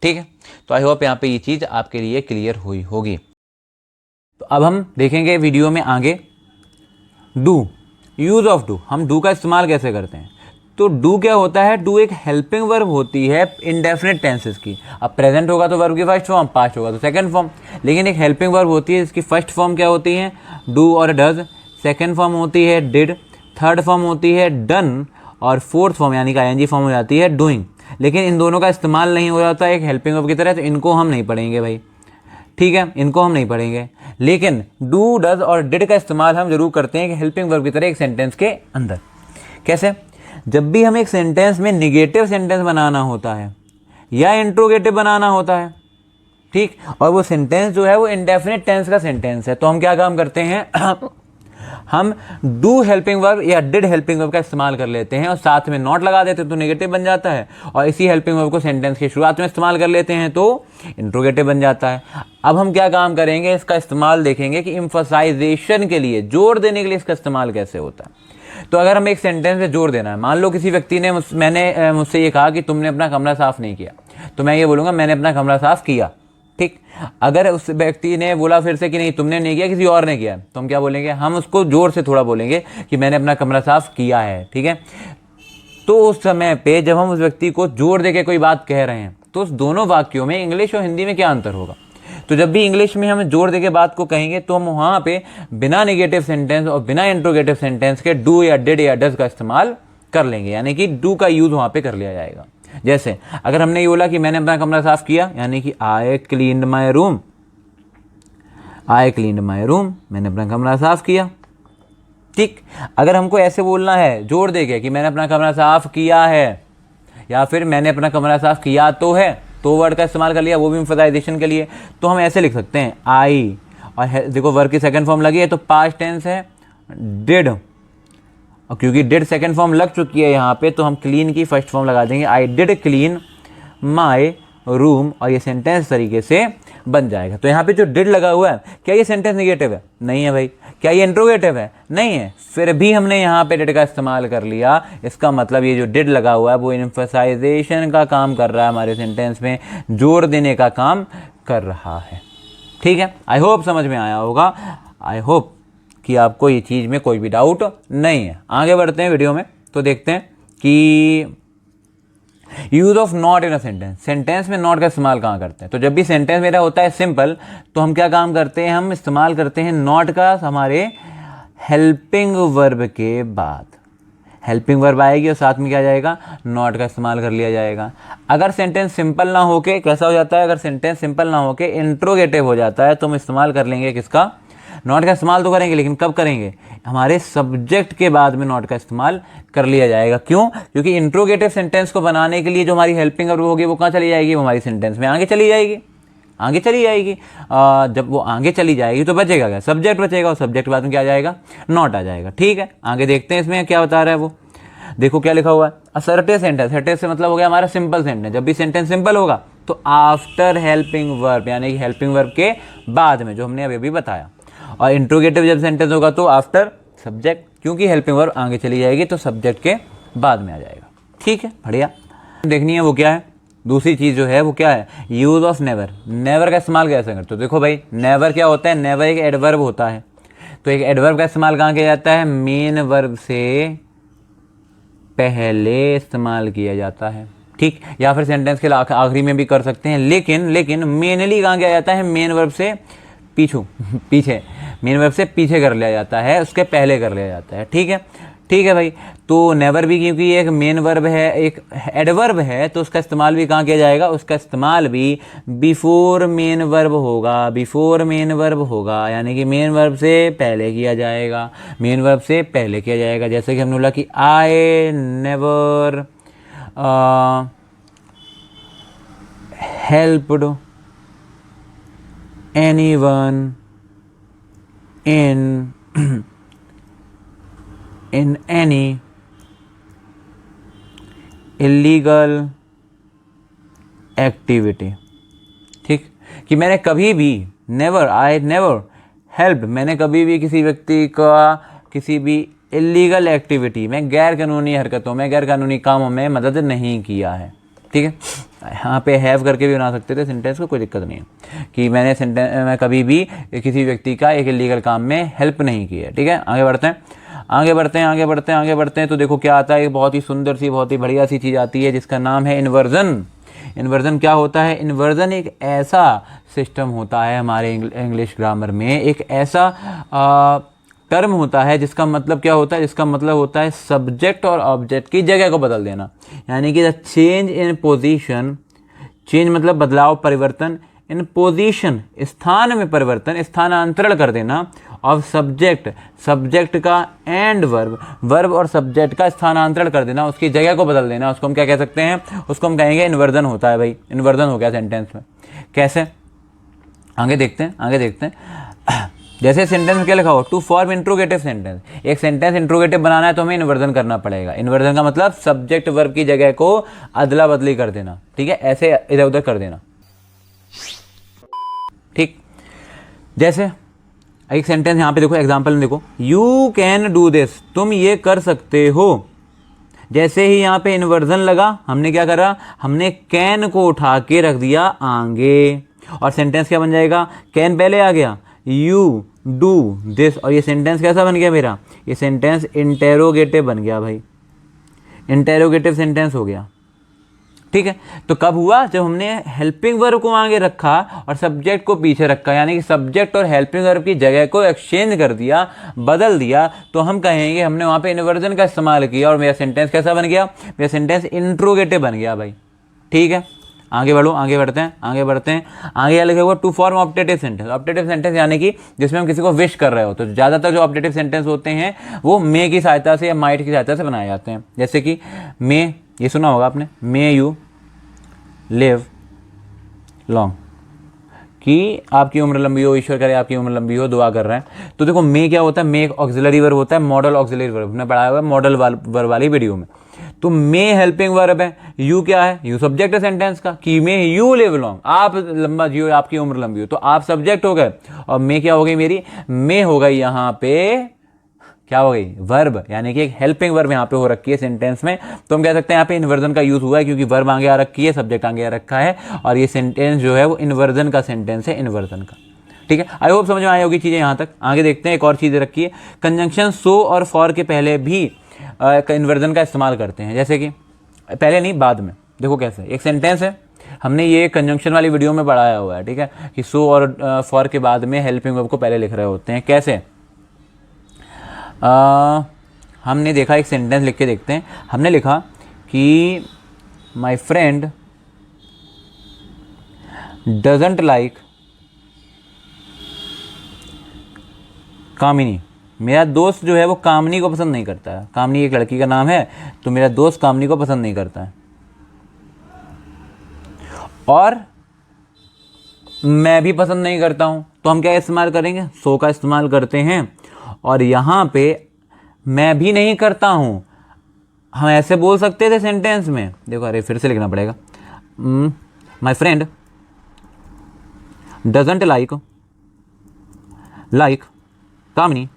ठीक है। तो आई होप यहाँ पे ये चीज़ आपके लिए क्लियर हुई होगी। तो अब हम देखेंगे वीडियो में आगे डू, यूज ऑफ डू, हम डू का इस्तेमाल कैसे करते हैं। तो डू क्या होता है, डू एक हेल्पिंग वर्ब होती है इंडेफिनिट टेंसेस की। अब प्रेजेंट होगा तो वर्ब की फर्स्ट फॉर्म, पास्ट होगा तो सेकंड फॉर्म, लेकिन एक हेल्पिंग वर्ब होती है जिसकी फर्स्ट फॉर्म क्या होती है, डू और डज, सेकंड फॉर्म होती है डिड, थर्ड फॉर्म होती है डन, और फोर्थ फॉर्म यानी कि आईएनजी फॉर्म हो जाती है डूइंग। लेकिन इन दोनों का इस्तेमाल नहीं हो जाता एक हेल्पिंग वर्ब की तरह, तो इनको हम नहीं पढ़ेंगे भाई, ठीक है, इनको हम नहीं पढ़ेंगे। लेकिन डू डज और डिड का इस्तेमाल हम जरूर करते हैं कि हेल्पिंग वर्ब की तरह एक सेंटेंस के अंदर। कैसे, जब भी हमें एक सेंटेंस में निगेटिव सेंटेंस बनाना होता है या इंट्रोगेटिव बनाना होता है, ठीक, और वो सेंटेंस जो है वो इंडेफिनिट टेंस का सेंटेंस है, तो हम क्या काम करते हैं हम डू हेल्पिंग वर्ब या डिड हेल्पिंग वर्ब का इस्तेमाल कर लेते हैं और साथ में नॉट लगा देते हैं तो नेगेटिव बन जाता है, और इसी हेल्पिंग वर्ब को सेंटेंस की शुरुआत में इस्तेमाल कर लेते हैं तो इंट्रोगेटिव बन जाता है। अब हम क्या काम करेंगे, इसका इस्तेमाल देखेंगे कि एम्फसाइजेशन के लिए, जोर देने के लिए इसका इस्तेमाल कैसे होता है। तो अगर हमें एक सेंटेंस में जोर देना है, मान लो किसी व्यक्ति ने मैंने मुझसे ये कहा कि तुमने अपना कमरा साफ नहीं किया, तो मैं ये बोलूँगा मैंने अपना कमरा साफ किया, ठीक। अगर उस व्यक्ति ने बोला फिर से कि नहीं तुमने नहीं किया किसी और ने किया, तो हम क्या बोलेंगे, हम उसको जोर से थोड़ा बोलेंगे कि मैंने अपना कमरा साफ किया है, ठीक है। तो उस समय पे जब हम उस व्यक्ति को जोर देके कोई बात कह रहे हैं, तो उस दोनों वाक्यों में इंग्लिश और हिंदी में क्या अंतर होगा। तो जब भी इंग्लिश में हम जोर देके बात को कहेंगे तो हम वहाँ पे बिना नेगेटिव सेंटेंस और बिना इंट्रोगेटिव सेंटेंस के डू या डिड या डज का इस्तेमाल कर लेंगे, यानी कि डू का यूज वहाँ पे कर लिया जाएगा। जैसे अगर हमने ये बोला कि मैंने अपना कमरा साफ किया, यानी कि I cleaned my room, I cleaned my room, मैंने अपना कमरा साफ किया, ठीक। अगर हमको ऐसे बोलना है जोर देके कि मैंने अपना कमरा साफ किया है, या फिर मैंने अपना कमरा साफ किया तो है, तो वर्ड का इस्तेमाल कर लिया, वो भी एम्फसाइजेशन के लिए, तो हम ऐसे लिख सकते हैं आई, और देखो वर्ब की सेकंड फॉर्म लगी है तो पास्ट टेंस है डिड, और क्योंकि डिड सेकंड फॉर्म लग चुकी है यहाँ पे, तो हम क्लीन की फर्स्ट फॉर्म लगा देंगे, I did clean my room, और ये सेंटेंस तरीके से बन जाएगा। तो यहाँ पे जो डिड लगा हुआ है, क्या ये सेंटेंस निगेटिव है, नहीं है भाई। क्या ये इंट्रोगेटिव है, नहीं है, फिर भी हमने यहाँ पे डिड का इस्तेमाल कर लिया। इसका मतलब ये जो डिड लगा हुआ है वो एम्फसाइजेशन का काम कर रहा है, हमारे सेंटेंस में जोर देने का काम कर रहा है, ठीक है। आई होप समझ में आया होगा, आई होप कि आपको ये चीज़ में कोई भी डाउट नहीं है। आगे बढ़ते हैं वीडियो में, तो देखते हैं कि use of not in a sentence, sentence में नॉट का इस्तेमाल कहाँ करते हैं। तो जब भी सेंटेंस मेरा होता है सिंपल, तो हम क्या काम करते हैं, हम इस्तेमाल करते हैं नॉट का हमारे हेल्पिंग वर्ब के बाद। हेल्पिंग वर्ब आएगी और साथ में क्या जाएगा, नॉट का इस्तेमाल कर लिया जाएगा। अगर सेंटेंस सिंपल ना होके कैसा हो जाता है, अगर सेंटेंस सिंपल ना होके इंट्रोगेटिव हो जाता है, तो हम इस्तेमाल कर लेंगे किसका, नॉट का इस्तेमाल तो करेंगे, लेकिन कब करेंगे, हमारे सब्जेक्ट के बाद में नॉट का इस्तेमाल कर लिया जाएगा। क्यों, क्योंकि इंट्रोगेटिव सेंटेंस को बनाने के लिए जो हमारी हेल्पिंग वर्ब होगी वो कहाँ चली जाएगी, वो हमारी सेंटेंस में आगे चली जाएगी, आगे चली जाएगी। जब वो आगे चली जाएगी तो बचेगा क्या, सब्जेक्ट बचेगा, और सब्जेक्ट के बाद में क्या आ जाएगा, नॉट आ जाएगा, ठीक है। आगे देखते हैं इसमें क्या बता रहा है वो, देखो क्या लिखा हुआ है, असर्टिव सेंटेंस, असर्टिव से मतलब हो गया हमारा सिंपल सेंटेंस। जब भी सेंटेंस सिंपल होगा तो आफ्टर हेल्पिंग वर्ब, यानी कि हेल्पिंग वर्ब के बाद में, जो हमने अभी बताया। और इंट्रोगेटिव जब सेंटेंस होगा तो आफ्टर सब्जेक्ट, क्योंकि हेल्पिंग वर्ब आगे चली जाएगी तो सब्जेक्ट के बाद में आ जाएगा, ठीक है, बढ़िया। देखनी है वो क्या है, दूसरी चीज़ जो है वो क्या है, यूज ऑफ नेवर। नेवर का इस्तेमाल कैसे करते हो, देखो भाई नेवर क्या होता है, नेवर एक एडवर्ब होता है। तो एक एडवर्ब का इस्तेमाल कहाँ किया जाता है, मेन वर्ब से पहले इस्तेमाल किया जाता है, ठीक, या फिर सेंटेंस के आखिरी में भी कर सकते हैं, लेकिन मेनली कहाँ किया जाता है, मेन वर्ब से पीछे मेन वर्ब से पीछे कर लिया जाता है, उसके पहले कर लिया जाता है, ठीक है, ठीक है भाई। तो नेवर भी क्योंकि ये एक मेन वर्ब है, एक एडवर्ब है, तो उसका इस्तेमाल भी कहाँ किया जाएगा, उसका इस्तेमाल भी बिफोर मेन वर्ब होगा, बिफोर मेन वर्ब होगा, यानी कि मेन वर्ब से पहले किया जाएगा, मेन वर्ब से पहले किया जाएगा। जैसे कि हमने बोला कि I never helped anyone in any illegal activity। ठीक, कि मैंने कभी भी आई नेवर हेल्प, मैंने कभी भी किसी व्यक्ति का किसी भी इलीगल एक्टिविटी में, गैर कानूनी हरकतों में, गैर कानूनी कामों में मदद नहीं किया है। ठीक है, यहाँ पे हैव करके भी बना सकते थे सेंटेंस को, कोई दिक्कत नहीं है कि मैं कभी भी किसी व्यक्ति का एक इलीगल काम में हेल्प नहीं की है। ठीक है, आगे बढ़ते हैं, आगे बढ़ते हैं, आगे बढ़ते हैं, आगे बढ़ते हैं। तो देखो क्या आता है, एक बहुत ही सुंदर सी, बहुत ही बढ़िया सी चीज़ आती है जिसका नाम है इन्वर्जन। इन्वर्जन क्या होता है, इन्वर्जन एक ऐसा सिस्टम होता है हमारे इंग्लिश ग्रामर में, एक ऐसा टर्म होता है जिसका मतलब क्या होता है, जिसका मतलब होता है सब्जेक्ट और ऑब्जेक्ट की जगह को बदल देना, यानी कि the change in position, change मतलब बदलाव, परिवर्तन, इन पोजीशन स्थान में परिवर्तन, स्थानांतरण कर देना, ऑफ सब्जेक्ट, सब्जेक्ट का एंड वर्ब, वर्ब और सब्जेक्ट का स्थानांतरण कर देना, उसकी जगह को बदल देना, उसको हम क्या कह सकते हैं, उसको हम कहेंगे इन्वर्जन होता है भाई, इन्वर्जन हो गया सेंटेंस में। कैसे, आगे देखते हैं, आगे देखते हैं। जैसे सेंटेंस में क्या लिखा हो, टू फॉर्म इंट्रोगेटिव सेंटेंस, एक सेंटेंस इंट्रोगेटिव बनाना है तो हमें इन्वर्जन करना पड़ेगा। इन्वर्जन का मतलब सब्जेक्ट वर्ब की जगह को अदला बदली कर देना। ठीक है, ऐसे इधर उधर कर देना। ठीक, जैसे एक सेंटेंस यहाँ पे देखो, एग्जाम्पल में देखो, यू कैन डू दिस, तुम ये कर सकते हो। जैसे ही यहाँ पे इन्वर्जन लगा, हमने क्या करा, हमने कैन को उठा के रख दिया आगे, और सेंटेंस क्या बन जाएगा, कैन पहले आ गया, यू डू दिस, और ये सेंटेंस कैसा बन गया मेरा, ये सेंटेंस इंटेरोगेटिव बन गया भाई, इंटेरोगेटिव सेंटेंस हो गया। ठीक है, तो कब हुआ, जब हमने हेल्पिंग वर्ब को आगे रखा और सब्जेक्ट को पीछे रखा, यानी कि सब्जेक्ट और हेल्पिंग वर्ब की जगह को एक्सचेंज कर दिया, बदल दिया, तो हम कहेंगे हमने वहाँ पे इन्वर्जन का इस्तेमाल किया और मेरा सेंटेंस कैसा बन गया, मेरा सेंटेंस इंट्रोगेटिव बन गया भाई। ठीक है, आगे बढ़ो, आगे बढ़ते हैं, आगे बढ़ते हैं। आगे क्या लिखा हुआ, to form optative sentence, optative sentence यानी कि जिसमें हम किसी को विश कर रहे हो, तो ज़्यादातर जो ऑप्टेटिव सेंटेंस होते हैं वो मे की सहायता से या माइट की सहायता से बनाए जाते हैं। जैसे कि मे, ये सुना होगा आपने, मे यू लिव लॉन्ग, कि आपकी उम्र लंबी हो, ईश्वर करे आपकी उम्र लंबी हो, दुआ कर रहे हैं। तो देखो मे क्या होता है, मे एक ऑक्सिलरी वर्ब होता है, मॉडल ऑक्सिलरी वर्ब, हमने पढ़ाया हुआ है मॉडल वर्ब वाली वीडियो में। तो मे हेल्पिंग वर्ब है, यू क्या है, यू सब्जेक्ट है सेंटेंस का, कि मे यू लिव लॉन्ग, आप लंबा जियो, आपकी उम्र लंबी हो, तो आप सब्जेक्ट हो गए, और मे क्या हो गई मेरी, मे हो गई यहाँ पे क्या हो गई, वर्ब, यानी कि एक हेल्पिंग वर्ब यहाँ पे हो रखी है सेंटेंस में। तो हम कह सकते हैं यहाँ पे इन्वर्जन का यूज हुआ है, क्योंकि वर्ब आगे आ रखी है, सब्जेक्ट आगे आ रखा है, और ये सेंटेंस जो है वो इन्वर्जन का सेंटेंस है, इन्वर्जन का। ठीक है, आई होप समझ में आई होगी चीज़ें यहाँ तक। आगे देखते हैं, एक और चीज़ रखी है, कंजंक्शन सो और फॉर के पहले भी इन्वर्जन का इस्तेमाल करते हैं, जैसे कि पहले नहीं बाद में। देखो कैसे, एक सेंटेंस है, हमने ये कंजंक्शन वाली वीडियो में पढ़ाया हुआ है, ठीक है, कि सो और फॉर के बाद में हेल्पिंग वर्ब को पहले लिख रहे होते हैं। कैसे, हमने देखा, एक सेंटेंस लिख के देखते हैं, हमने लिखा कि माई फ्रेंड डजंट लाइक कामिनी, मेरा दोस्त जो है वो कामनी को पसंद नहीं करता है। कामनी एक लड़की का नाम है, तो मेरा दोस्त कामनी को पसंद नहीं करता है, और मैं भी पसंद नहीं करता हूं। तो हम क्या इस्तेमाल करेंगे, सो का इस्तेमाल करते हैं, और यहां पे मैं भी नहीं करता हूं, हम ऐसे बोल सकते थे सेंटेंस में। देखो, अरे फिर से लिखना पड़ेगा, माई फ्रेंड डजंट लाइक कामनी,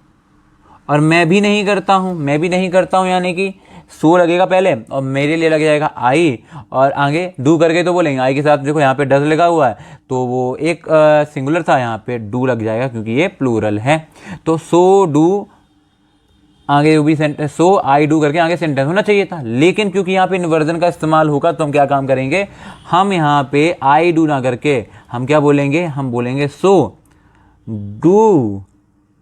और मैं भी नहीं करता हूँ, मैं भी नहीं करता हूँ, यानी कि सो लगेगा पहले और मेरे लिए लग जाएगा आई, और आगे डू करके तो बोलेंगे आई के साथ। देखो यहाँ पे डज लगा हुआ है, तो वो एक सिंगुलर था, यहाँ पे डू लग जाएगा क्योंकि ये प्लूरल है। तो सो डू आगे भी सेंटेंस, सो आई डू करके आगे सेंटेंस होना चाहिए था, लेकिन क्योंकि यहाँ पे इन्वर्जन का इस्तेमाल होगा, तो हम क्या काम करेंगे, हम यहाँ पे आई डू ना करके हम क्या बोलेंगे, हम बोलेंगे सो डू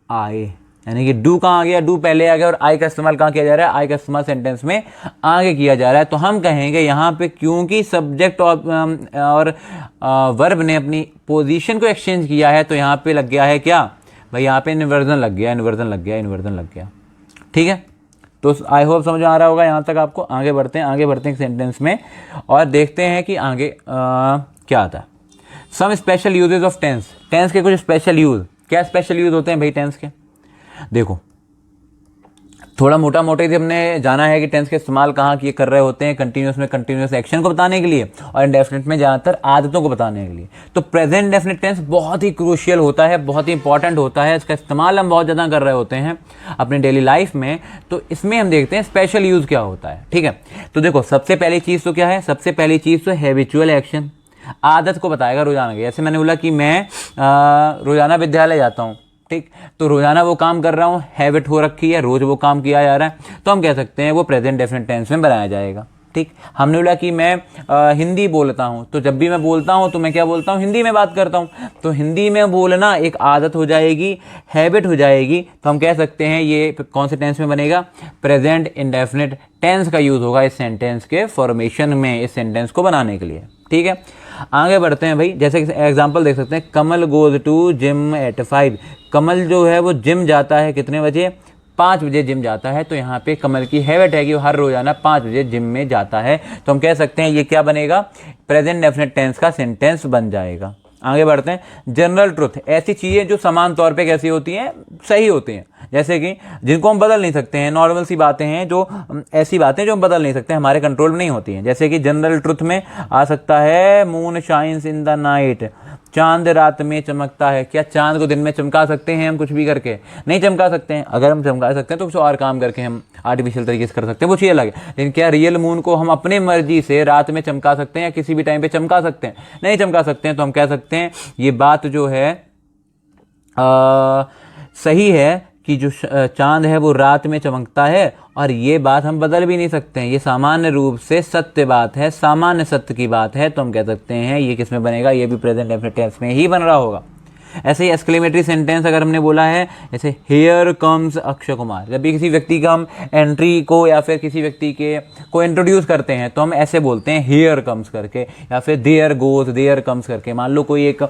आई यानी कि डू कहाँ आ गया, डू पहले आ गया, और आई का इस्तेमाल कहाँ किया जा रहा है, आई का इस्तेमाल सेंटेंस में आगे किया जा रहा है। तो हम कहेंगे यहाँ पे क्योंकि सब्जेक्ट और वर्ब ने अपनी पोजीशन को एक्सचेंज किया है, तो यहाँ पे लग गया है क्या भाई, यहाँ पे इन्वर्जन लग गया, इन्वर्जन लग गया, इन्वर्जन लग गया। ठीक है, तो आई होप समझ आ रहा होगा यहाँ तक आपको। आगे बढ़ते हैं सेंटेंस में और देखते हैं कि आगे क्या आता है। Some special usages of tense, tense के कुछ स्पेशल यूज। क्या स्पेशल यूज होते हैं भाई टेंस के? देखो, थोड़ा मोटा मोटे से हमने जाना है कि टेंस के इस्तेमाल कहाँ किए कर रहे होते हैं, कंटिन्यूस में कंटिन्यूस एक्शन को बताने के लिए, और इंडेफिनिट में ज़्यादातर आदतों को बताने के लिए। तो प्रेजेंट डेफिनिट टेंस बहुत ही क्रूशियल होता है, बहुत ही इंपॉर्टेंट होता है, इसका इस्तेमाल हम बहुत ज़्यादा कर रहे होते हैं अपने डेली लाइफ में। तो इसमें हम देखते हैं स्पेशल यूज़ क्या होता है। ठीक है, तो देखो सबसे पहली चीज़ तो क्या है, सबसे पहली चीज़ तो हैबिचुअल एक्शन, आदत को बताएगा रोजाना की। जैसे मैंने बोला कि मैं रोजाना विद्यालय जाता हूँ, ठीक, तो रोजाना वो काम कर रहा हूँ, हैबिट हो रखी है, रोज वो काम किया जा रहा है, तो हम कह सकते हैं वो प्रेजेंट डेफिनेट टेंस में बनाया जाएगा। ठीक, हमने बोला कि मैं हिंदी बोलता हूँ, तो जब भी मैं बोलता हूँ तो मैं क्या बोलता हूँ, हिंदी में बात करता हूँ, तो हिंदी में बोलना एक आदत हो जाएगी, हैबिट हो जाएगी, तो हम कह सकते हैं ये कौन से टेंस में बनेगा, प्रेजेंट इंडेफिनिट टेंस का यूज़ होगा इस सेंटेंस के फॉर्मेशन में, इस सेंटेंस को बनाने के लिए। ठीक है, आगे बढ़ते हैं भाई। जैसे एग्जांपल देख सकते हैं, कमल गोज टू जिम एट 5। कमल जो है वो जिम जाता है कितने बजे, 5 बजे जिम जाता है। तो यहाँ पे कमल की हैबिट है कि वो हर रोजाना 5 बजे जिम में जाता है, तो हम कह सकते हैं ये क्या बनेगा, प्रेजेंट डेफिनेट टेंस का सेंटेंस बन जाएगा। आगे बढ़ते हैं, जनरल ट्रुथ, ऐसी चीज़ें जो समान तौर पे कैसी होती हैं, सही होती हैं, जैसे कि जिनको हम बदल नहीं सकते हैं, नॉर्मल सी बातें हैं, जो ऐसी बातें जो हम बदल नहीं सकते, हमारे कंट्रोल में नहीं होती हैं। जैसे कि जनरल ट्रुथ में आ सकता है, moon shines in the night, चांद रात में चमकता है। क्या चांद को दिन में चमका सकते हैं हम कुछ भी करके? नहीं चमका सकते हैं। अगर हम चमका सकते हैं तो कुछ और काम करके हम आर्टिफिशियल तरीके से कर सकते हैं, वो चीज़ अलग है। लेकिन क्या रियल मून को हम अपने मर्जी से रात में चमका सकते हैं या किसी भी टाइम पे चमका सकते हैं? नहीं चमका सकते हैं। तो हम कह सकते हैं ये बात जो है सही है कि जो चांद है वो रात में चमकता है, और ये बात हम बदल भी नहीं सकते हैं, ये सामान्य रूप से सत्य बात है, सामान्य सत्य की बात है। तो हम कह सकते हैं ये किस में बनेगा, ये भी प्रेजेंट डेफिनेट टेंस में ही बन रहा होगा। ऐसे ही एक्सक्लेमेटरी सेंटेंस अगर हमने बोला है, जैसे हियर कम्स अक्षय कुमार, जब भी किसी व्यक्ति का हम एंट्री को या फिर किसी व्यक्ति के को इंट्रोड्यूस करते हैं तो हम ऐसे बोलते हैं हियर कम्स करके, या फिर देयर गोज देयर कम्स करके। मान लो कोई एक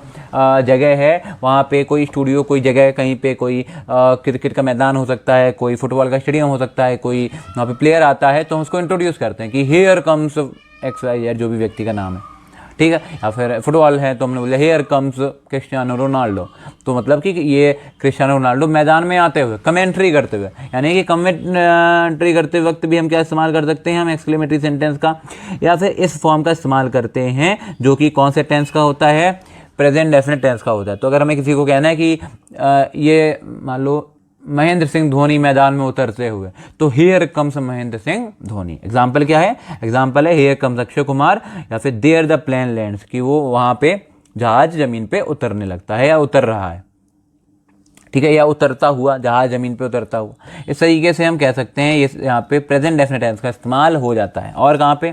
जगह है, वहाँ पे कोई स्टूडियो, कोई जगह, कहीं पे कोई क्रिकेट का मैदान हो सकता है, कोई फुटबॉल का स्टेडियम हो सकता है, कोई वहाँ पे प्लेयर आता है, तो हम उसको इंट्रोड्यूस करते हैं कि here comes X Y Z, जो भी व्यक्ति का नाम है। ठीक है, या फिर फुटबॉल है तो हमने बोला हियर कम्स क्रिस्टियानो रोनाल्डो, तो मतलब कि ये क्रिस्टियानो रोनाल्डो मैदान में आते हुए, कमेंट्री करते हुए, यानी कि कमेंट्री करते वक्त भी हम क्या इस्तेमाल कर सकते हैं, हम एक्सक्लेमेटरी सेंटेंस का, या फिर इस फॉर्म का इस्तेमाल करते हैं जो कि कौन से टेंस का होता है, प्रेजेंट डेफिनेट टेंस का होता है। तो अगर हमें किसी को कहना है कि ये मान लो महेंद्र सिंह धोनी मैदान में उतरते हुए, तो here comes Mahendra Singh Dhoni. Example क्या है, एग्जाम्पल है हियर कम्स अक्षय कुमार, या फिर देयर द प्लेन लैंड्स, कि वो वहाँ पे जहाज जमीन पे उतरने लगता है या उतर रहा है। ठीक है, या उतरता हुआ, जहाज जमीन पे उतरता हुआ। इस तरीके से हम कह सकते हैं ये यहाँ पे प्रेजेंट डेफिनेट टेंस का इस्तेमाल हो जाता है। और कहाँ पे,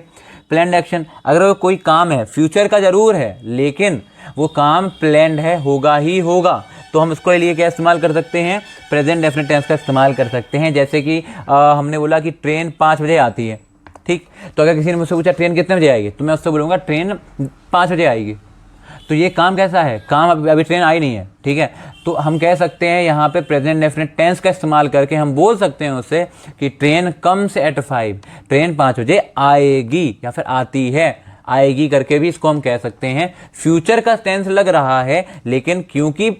प्लान्ड एक्शन, अगर कोई काम है, फ्यूचर का जरूर है लेकिन वो काम प्लान्ड है, होगा ही होगा, तो हम उसके लिए क्या इस्तेमाल कर सकते हैं, प्रेजेंट डेफिनेट टेंस का इस्तेमाल कर सकते हैं। जैसे कि हमने बोला कि ट्रेन 5 बजे आती है, ठीक, तो अगर किसी ने मुझसे पूछा ट्रेन कितने बजे आएगी, तो मैं उससे बोलूँगा ट्रेन 5 बजे आएगी। तो ये काम कैसा है, काम अभी ट्रेन आई नहीं है। ठीक है, तो हम कह सकते हैं यहाँ पे प्रेजेंट डेफिनेट टेंस का इस्तेमाल करके हम बोल सकते हैं उससे कि ट्रेन कम्स एट 5, ट्रेन 5 बजे आएगी, या फिर आती है, आएगी करके भी इसको हम कह सकते हैं। फ्यूचर का टेंस लग रहा है लेकिन क्योंकि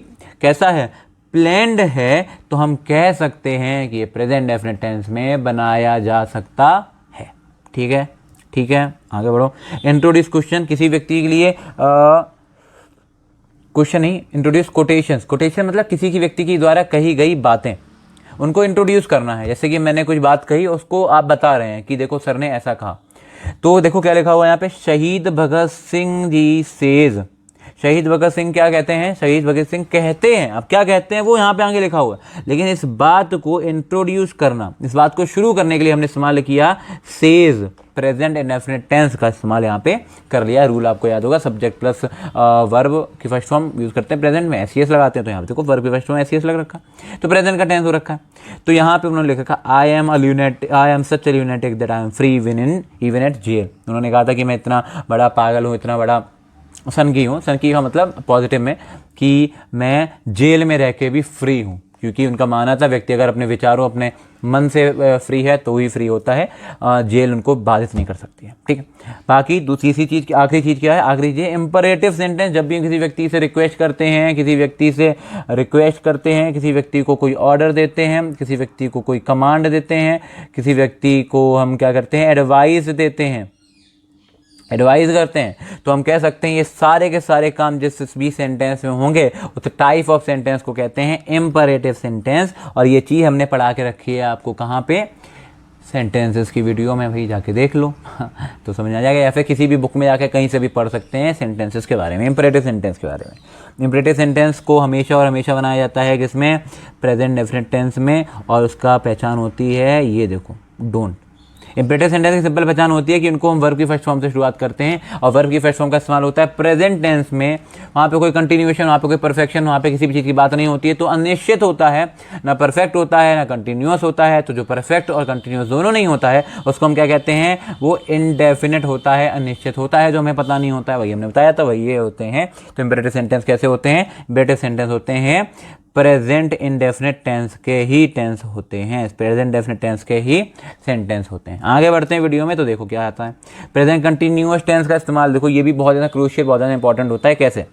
कैसा है, प्लैंड है, तो हम कह सकते हैं कि ये प्रेजेंट डेफिनेट टेंस में बनाया जा सकता है। ठीक है, ठीक है, आगे बढ़ो। इंट्रोड्यूस क्वेश्चन, किसी व्यक्ति के लिए क्वेश्चन नहीं, इंट्रोड्यूस कोटेशंस। कोटेशन मतलब किसी की व्यक्ति की द्वारा कही गई बातें, उनको इंट्रोड्यूस करना है। जैसे कि मैंने कुछ बात कही, उसको आप बता रहे हैं कि देखो सर ने ऐसा कहा, तो देखो क्या लिखा हुआ है यहाँ पे, शहीद भगत सिंह जी सेज, शहीद भगत सिंह क्या कहते हैं, शहीद भगत सिंह कहते हैं, अब क्या कहते हैं वो यहाँ पे आगे लिखा हुआ है, लेकिन इस बात को इंट्रोड्यूस करना, इस बात को शुरू करने के लिए हमने इस्तेमाल किया सेज, प्रेजेंट इंडेफिनिट टेंस का इस्तेमाल यहाँ पे कर लिया। रूल आपको याद होगा, सब्जेक्ट प्लस वर्ब की फर्स्ट फॉर्म यूज़ करते हैं प्रेजेंट में, एस लगाते हैं, तो यहाँ पे देखो वर्ब की फर्स्ट फॉर्म एस लग रखा है, तो प्रेजेंट का टेंस हो रखा है। तो यहाँ पे उन्होंने लिखा I am such a lunatic that I am free even at jail. उन्होंने कहा था कि मैं इतना बड़ा पागल हूँ, इतना बड़ा सनकी हूँ, सनकी का मतलब पॉजिटिव में, कि मैं जेल में रह के भी फ्री हूँ, क्योंकि उनका मानना था व्यक्ति अगर अपने विचारों, अपने मन से फ्री है तो ही फ्री होता है, जेल उनको बाधित नहीं कर सकती है। ठीक है, बाकी दूसरी चीज़, आखिरी चीज़ क्या है, आखिरी चीज़ इम्परेटिव सेंटेंस। जब भी हम किसी व्यक्ति से रिक्वेस्ट करते हैं, किसी व्यक्ति को कोई ऑर्डर देते हैं, किसी व्यक्ति को कोई कमांड देते हैं, किसी व्यक्ति को हम क्या करते हैं, एडवाइस देते हैं, एडवाइस करते हैं, तो हम कह सकते हैं ये सारे के सारे काम जिस भी सेंटेंस में होंगे उस टाइप ऑफ सेंटेंस को कहते हैं इम्परेटिव सेंटेंस। और ये चीज़ हमने पढ़ा के रखी है आपको कहाँ पे, सेंटेंसेस की वीडियो में, भाई जाके देख लो तो समझ आ जाएगा, या फिर किसी भी बुक में जाके कहीं से भी पढ़ सकते हैं सेंटेंसेस के बारे में, इम्परेटिव सेंटेंस के बारे में। इम्परेटिव सेंटेंस को हमेशा और हमेशा बनाया जाता है किसमें, प्रेजेंट डेफिनेट टेंस में, और उसका पहचान होती है, ये देखो डोंट। इम्परेटिव सेंटेंस की सिंपल पहचान होती है कि उनको हम वर्ब की फर्स्ट फॉर्म से शुरुआत करते हैं, और वर्ब की फर्स्ट फॉर्म का इस्तेमाल होता है प्रेजेंट टेंस में। वहाँ पे कोई कंटिन्यूएशन, वहाँ पे कोई परफेक्शन, वहाँ पे किसी भी चीज़ की बात नहीं होती है, तो अनिश्चित होता है, ना परफेक्ट होता है ना कंटिन्यूअस होता है। तो जो परफेक्ट और कंटिन्यूअस दोनों नहीं होता है उसको हम क्या कहते हैं, वो इनडेफिनेट होता है, अनिश्चित होता है, जो हमें पता नहीं होता है, वही हमने बताया था, वही ये होते हैं। तो इम्परेटिव सेंटेंस कैसे होते हैं, इम्परेटिव सेंटेंस होते हैं प्रेजेंट इंडेफिनिट टेंस के ही टेंस होते हैं, प्रेजेंट डेफिनेट टेंस के ही सेंटेंस होते हैं। आगे बढ़ते हैं वीडियो में तो देखो क्या आता है। प्रेजेंट कंटिन्यूअस टेंस का इस्तेमाल देखो, ये भी बहुत ज़्यादा क्रूशियल, बहुत ज़्यादा इंपॉर्टेंट होता है। कैसे,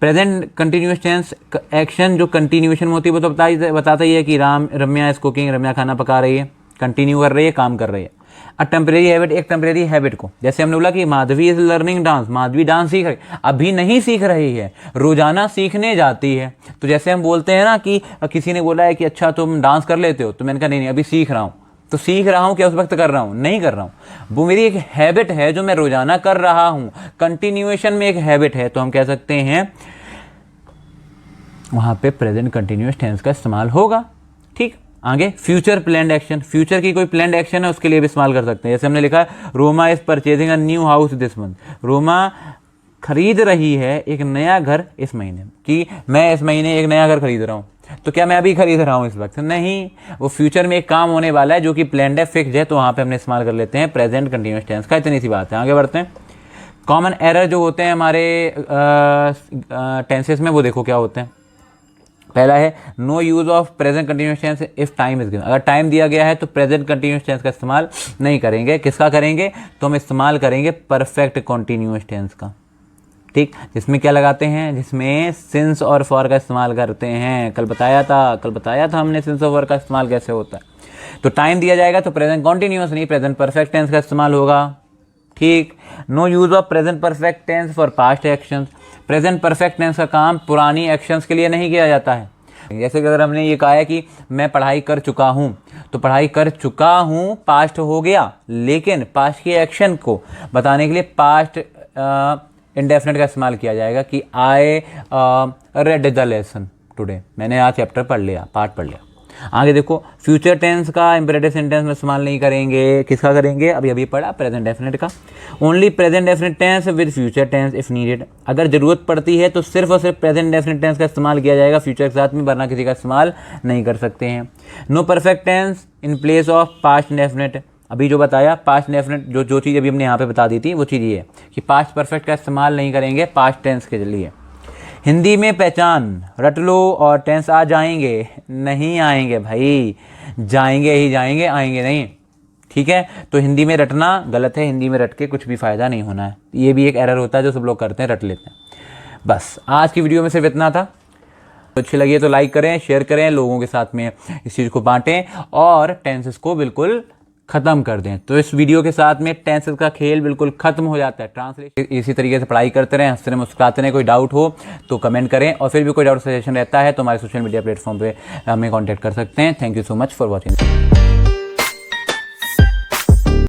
प्रेजेंट कंटिन्यूअस टेंस एक्शन जो कंटिन्यूएशन में होती है वो तो बताता ही है कि रम्या इज कुकिंग, रम्या खाना पका रही है, कंटिन्यू कर रही है, काम कर रही है। अ टेम्परेरी हैबिट, एक टेम्परेरी हैबिट को, जैसे हमने बोला कि Madhavi is learning dance, Madhavi dance सीख रही, अभी नहीं सीख रही है, रोजाना सीखने जाती है। तो जैसे हम बोलते हैं ना कि किसी ने बोला है कि अच्छा तुम डांस कर लेते हो, तो मैंने कहा नहीं अभी सीख रहा हूँ। तो सीख रहा हूँ क्या उस वक्त कर रहा हूँ, नहीं कर रहा हूँ, वो मेरी एक हैबिट है जो मैं रोजाना कर रहा हूँ, कंटिन्यूएशन में एक हैबिट है, तो हम कह सकते हैं वहाँ पे प्रेजेंट कंटिन्यूअस टेंस का इस्तेमाल होगा। ठीक, आगे फ्यूचर प्लान्ड एक्शन, फ्यूचर की कोई प्लान्ड एक्शन है उसके लिए भी इस्तेमाल कर सकते हैं। जैसे हमने लिखा है Roma is purchasing a new house this month, Roma खरीद रही है एक नया घर इस महीने, कि मैं इस महीने एक नया घर खरीद रहा हूँ, तो क्या मैं अभी खरीद रहा हूँ इस वक्त, नहीं, वो फ्यूचर में एक काम होने वाला है जो कि प्लान्ड है, फिक्स्ड है, तो वहाँ पे हमने इस्तेमाल कर लेते हैं प्रेजेंट कंटिन्यूअस टेंस का। इतनी सी बात है, आगे बढ़ते हैं। कॉमन एरर जो होते हैं हमारे टेंसेस में, वो देखो क्या होते हैं। पहला है no use of present continuous tense if time is given, अगर टाइम दिया गया है तो प्रेजेंट कंटिन्यूअस टेंस का इस्तेमाल नहीं करेंगे। किसका करेंगे, तो हम इस्तेमाल करेंगे परफेक्ट कंटिन्यूअस टेंस का। ठीक, जिसमें क्या लगाते हैं, जिसमें सिंस और फॉर का इस्तेमाल करते हैं। कल बताया था हमने सिंस और फॉर का इस्तेमाल कैसे होता है। तो टाइम दिया जाएगा तो प्रेजेंट कॉन्टिन्यूअस नहीं, प्रेजेंट परफेक्ट टेंस का इस्तेमाल होगा। ठीक, no use of present perfect tense for past actions, present perfect tense का काम पुरानी एक्शंस के लिए नहीं किया जाता है। जैसे कि अगर हमने ये कहा है कि मैं पढ़ाई कर चुका हूँ, तो पढ़ाई कर चुका हूँ पास्ट हो गया, लेकिन पास्ट के एक्शन को बताने के लिए पास्ट इंडेफिनिट का इस्तेमाल किया जाएगा कि I read the lesson today, मैंने आज चैप्टर पढ़ लिया, पाठ पढ़ लिया। आगे देखो, फ्यूचर टेंस का इम्परेटिव सेंटेंस में इस्तेमाल नहीं करेंगे। किसका करेंगे, अभी पढ़ा प्रेजेंट डेफिनेट का। Only present definite tense with future tense if needed, अगर जरूरत पड़ती है तो सिर्फ और सिर्फ प्रेजेंट डेफिनेट टेंस का इस्तेमाल किया जाएगा फ्यूचर के साथ में, वरना किसी का इस्तेमाल नहीं कर सकते हैं। No perfect tense in place of past definite, अभी जो बताया पास्ट डेफिनेट, जो चीज़ अभी हमने यहाँ पे बता दी थी वो चीज़ ये है कि पास्ट परफेक्ट का इस्तेमाल नहीं करेंगे पास्ट टेंस के लिए। हिंदी में पहचान, रट लो और टेंस आ जाएंगे, नहीं आएंगे भाई, जाएंगे ही जाएंगे, आएंगे नहीं। ठीक है, तो हिंदी में रटना गलत है, हिंदी में रट के कुछ भी फ़ायदा नहीं होना है, ये भी एक एरर होता है जो सब लोग करते हैं, रट लेते हैं। बस आज की वीडियो में सिर्फ इतना था। तो अच्छी लगी तो लाइक करें, शेयर करें, लोगों के साथ में इस चीज़ को बांटें और टेंसेस को बिल्कुल ख़त्म कर दें। तो इस वीडियो के साथ में टेंसेस का खेल बिल्कुल ख़त्म हो जाता है। ट्रांसलेशन इसी तरीके से पढ़ाई करते रहें, हंसते रहें, मुस्कुराते रहें। कोई डाउट हो तो कमेंट करें, और फिर भी कोई डाउट सजेशन रहता है तो हमारे सोशल मीडिया प्लेटफॉर्म पे हमें कांटेक्ट कर सकते हैं। Thank you so much for watching.